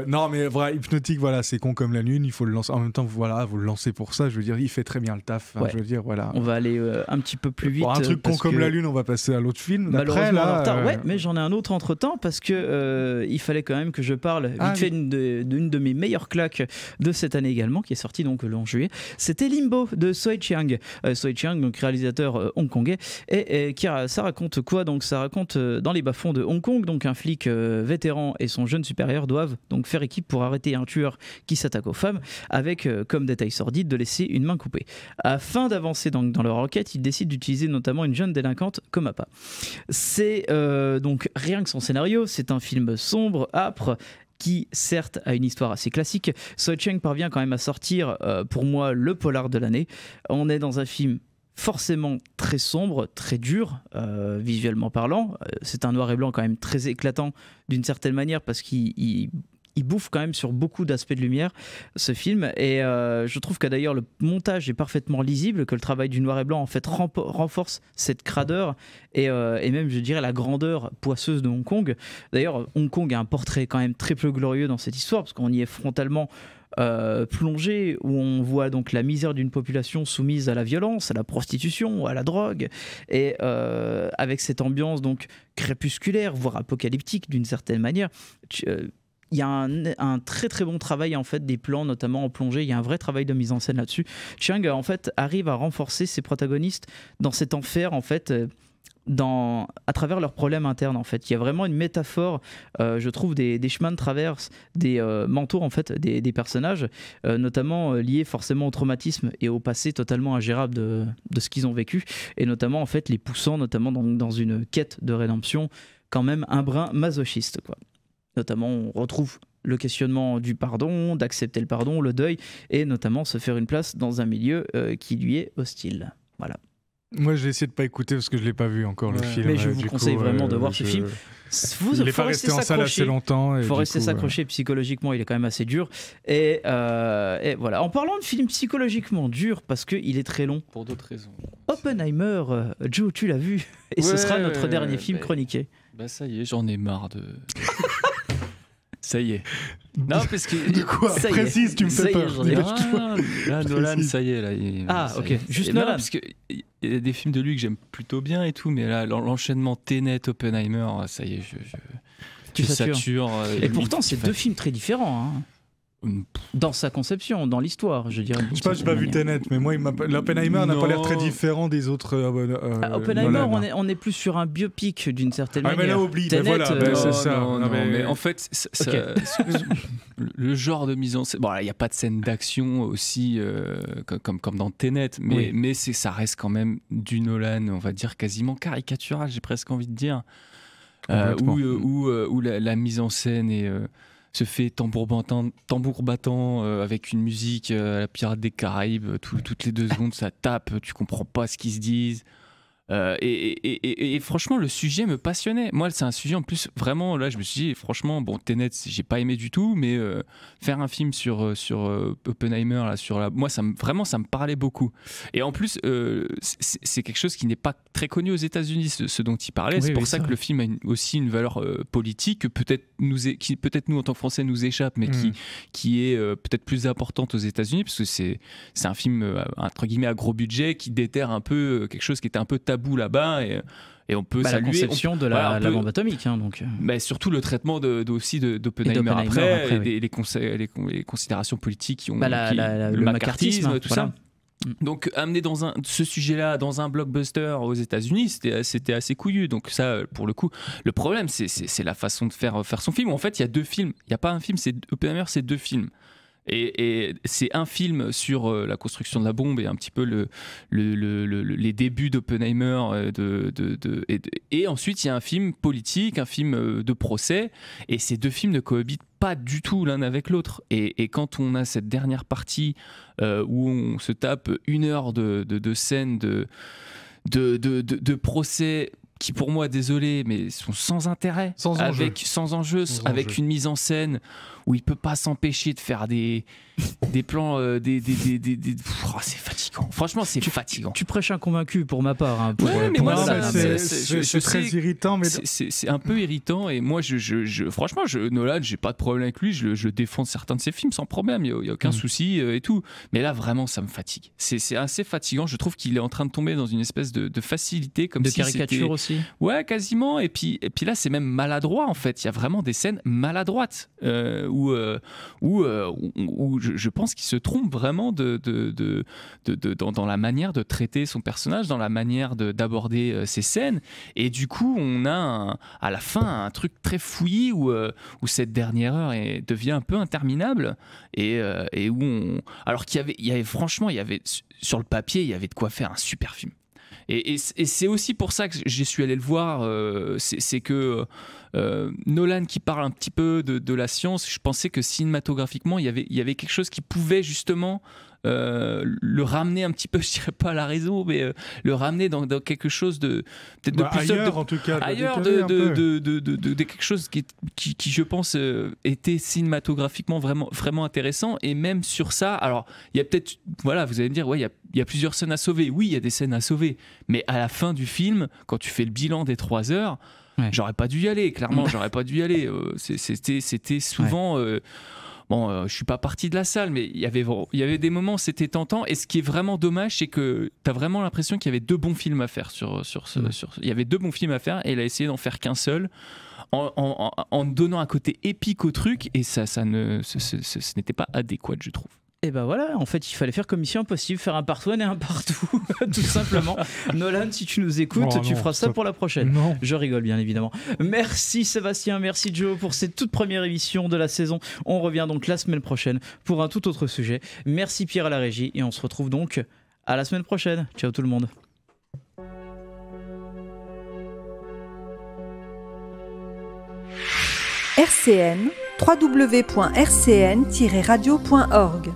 Speaker 4: Non, mais voilà, Hypnotique, voilà, c'est con comme la lune. Il faut le lancer. En même temps, voilà, vous le lancez pour ça. Je veux dire, il fait très bien le taf. Je veux dire, voilà.
Speaker 3: On va aller un petit peu plus vite.
Speaker 4: Pour un truc con comme la lune, on va passer à l'autre film.
Speaker 3: Malheureusement, en retard. Ouais, mais j'en ai un autre entre temps parce que il fallait quand même que je parle vite fait d'une de mes meilleures claques de cette année également, qui est sortie donc le 11 juillet. C'était Limbo de Tsui Chiang. Tsui Chiang, donc réalisateur hongkongais, et ça raconte quoi? Donc ça raconte dans les bas-fonds de Hong Kong, donc un flic vétéran et son jeune supérieur doivent donc faire équipe pour arrêter un tueur qui s'attaque aux femmes, avec comme détail sordide de laisser une main coupée. Afin d'avancer dans leur enquête, ils décident d'utiliser notamment une jeune délinquante comme appât. C'est donc rien que son scénario, c'est un film sombre, âpre, qui certes a une histoire assez classique. Tsui Chiang parvient quand même à sortir pour moi le polar de l'année. On est dans un film forcément très sombre, très dur, visuellement parlant. C'est un noir et blanc quand même très éclatant d'une certaine manière parce qu'il bouffe quand même sur beaucoup d'aspects de lumière, ce film, et je trouve que d'ailleurs le montage est parfaitement lisible, que le travail du noir et blanc en fait renforce cette cradeur et même je dirais la grandeur poisseuse de Hong Kong. D'ailleurs Hong Kong a un portrait quand même très peu glorieux dans cette histoire parce qu'on y est frontalement plongé, où on voit donc la misère d'une population soumise à la violence, à la prostitution, à la drogue, et avec cette ambiance donc crépusculaire, voire apocalyptique d'une certaine manière. Il y a un très très bon travail en fait des plans, notamment en plongée. Il y a un vrai travail de mise en scène là-dessus. Chiang en fait arrive à renforcer ses protagonistes dans cet enfer en fait, à travers leurs problèmes internes en fait. Il y a vraiment une métaphore, je trouve, des chemins de traverse, des manteaux en fait des personnages, notamment liés forcément au traumatisme et au passé totalement ingérable de ce qu'ils ont vécu, et notamment en fait les poussant notamment dans une quête de rédemption quand même un brin masochiste quoi. Notamment, on retrouve le questionnement du pardon, d'accepter le pardon, le deuil, et notamment se faire une place dans un milieu qui lui est hostile. Voilà.
Speaker 4: Moi, j'ai essayé de pas écouter parce que je l'ai pas vu encore le film.
Speaker 3: Mais je vous conseille vraiment de voir ce film.
Speaker 4: Il n'est pas resté en salle assez longtemps.
Speaker 3: Il faut rester s'accrocher psychologiquement, il est quand même assez dur. Et voilà. En parlant de film psychologiquement dur, parce qu'il est très long.
Speaker 5: Pour d'autres raisons.
Speaker 3: Oppenheimer, Joe, tu l'as vu. Et ce sera notre dernier film chroniqué.
Speaker 5: Bah ça y est, j'en ai marre de... Ça y est. Non, parce que...
Speaker 4: De quoi? Précise, tu me fais peur.
Speaker 5: Là, Nolan, ça y est. Là,
Speaker 3: ok. Juste Nolan.
Speaker 5: Parce qu'il y a des films de lui que j'aime plutôt bien et tout, mais là, l'enchaînement Tenet, Oppenheimer, ça y est,
Speaker 3: tu
Speaker 5: satures.
Speaker 3: Et pourtant, c'est deux films très différents. Hein. Dans sa conception, dans l'histoire, je dirais.
Speaker 4: Je sais pas, j'ai pas vu Tenet, mais moi, l'Oppenheimer n'a pas l'air très différent des autres.
Speaker 3: Oppenheimer, on est plus sur un biopic d'une certaine manière.
Speaker 4: Mais là, oublie,
Speaker 3: Tenet,
Speaker 4: voilà, c'est ça.
Speaker 5: Non, mais en fait, le genre de mise en scène. Bon, il n'y a pas de scène d'action aussi comme dans Tenet, mais ça reste quand même du Nolan, on va dire quasiment caricatural, j'ai presque envie de dire. Où la mise en scène se fait tambour battant avec une musique à la Pirate des Caraïbes, toutes les 2 secondes ça tape, tu comprends pas ce qu'ils se disent. Et franchement, le sujet me passionnait. Moi, c'est un sujet en plus, vraiment, là, je me suis dit, franchement, bon, Tenet, j'ai pas aimé du tout, mais faire un film sur Oppenheimer, là, moi, ça me parlait beaucoup. Et en plus, c'est quelque chose qui n'est pas très connu aux États-Unis, ce dont il parlait. C'est pour ça que le film a aussi une valeur politique que peut-être nous, en tant que Français, nous échappe, mais qui est peut-être plus importante aux États-Unis, parce que c'est un film, entre guillemets, à gros budget, qui déterre un peu quelque chose qui était un peu tabou là-bas, et on peut saluer
Speaker 3: la conception de la bombe atomique, hein, donc.
Speaker 5: Mais surtout le traitement aussi d'Oppenheimer après, et les considérations politiques qui ont le macartisme, tout ça. Donc amener ce sujet-là dans un blockbuster aux États-Unis, c'était assez couillu. Donc ça, pour le coup, le problème, c'est la façon de faire son film. En fait, il y a 2 films. Il n'y a pas un film. Oppenheimer, c'est 2 films. Et c'est un film sur la construction de la bombe et un petit peu les débuts d'Oppenheimer, et ensuite il y a un film politique, un film de procès, et ces 2 films ne cohabitent pas du tout l'un avec l'autre. Et quand on a cette dernière partie où on se tape 1 heure de scène de procès qui pour moi, désolé, mais sont sans intérêt, sans enjeu, avec une mise en scène où il peut pas s'empêcher de faire des plans, c'est fatigant. Franchement, c'est fatigant.
Speaker 3: Tu prêches un convaincu pour ma part. Hein,
Speaker 5: mais moi,
Speaker 4: c'est très irritant. Mais
Speaker 5: c'est un peu irritant. Et moi, franchement, Nolan, j'ai pas de problème avec lui. Je défends certains de ses films sans problème. Il y a aucun souci et tout. Mais là, vraiment, ça me fatigue. C'est assez fatigant. Je trouve qu'il est en train de tomber dans une espèce de facilité, comme
Speaker 3: de
Speaker 5: si
Speaker 3: caricature aussi.
Speaker 5: Ouais, quasiment. Et puis là, c'est même maladroit en fait. Il y a vraiment des scènes maladroites où je pense qu'il se trompe vraiment dans la manière de traiter son personnage, dans la manière d'aborder ses scènes. Et du coup, on a à la fin un truc très fouillis où cette dernière heure devient un peu interminable et où alors qu'il y avait franchement, sur le papier, il y avait de quoi faire un super film. Et c'est aussi pour ça que j'y suis allé le voir, c'est que Nolan qui parle un petit peu de la science, je pensais que cinématographiquement il y avait quelque chose qui pouvait justement le ramener un petit peu, je dirais pas à la raison, mais le ramener dans quelque chose de peut-être de plus
Speaker 4: ailleurs, en tout cas,
Speaker 5: ailleurs de quelque chose qui je pense était cinématographiquement vraiment intéressant. Et même sur ça, alors il y a peut-être, voilà, vous allez me dire, ouais, il y a plusieurs scènes à sauver. Oui, il y a des scènes à sauver, mais à la fin du film, quand tu fais le bilan des 3 heures, j'aurais pas dû y aller, clairement, j'aurais pas dû y aller. C'était souvent bon, je suis pas parti de la salle, mais il y avait des moments où c'était tentant. Et ce qui est vraiment dommage, c'est que tu as vraiment l'impression qu'il y avait 2 bons films à faire il y avait 2 bons films à faire, et il a essayé d'en faire qu'un seul, en donnant un côté épique au truc, et ce n'était pas adéquat, je trouve.
Speaker 3: Et ben voilà, en fait, il fallait faire comme Mission Impossible, faire un part 1 et un part 2, tout simplement. Nolan, si tu nous écoutes, tu feras ça pour la prochaine.
Speaker 4: Non.
Speaker 3: Je rigole, bien évidemment. Merci Sébastien, merci Joe pour cette toute première émission de la saison. On revient donc la semaine prochaine pour un tout autre sujet. Merci Pierre à la régie, et on se retrouve donc à la semaine prochaine. Ciao tout le monde.
Speaker 2: RCN, www.rcn-radio.org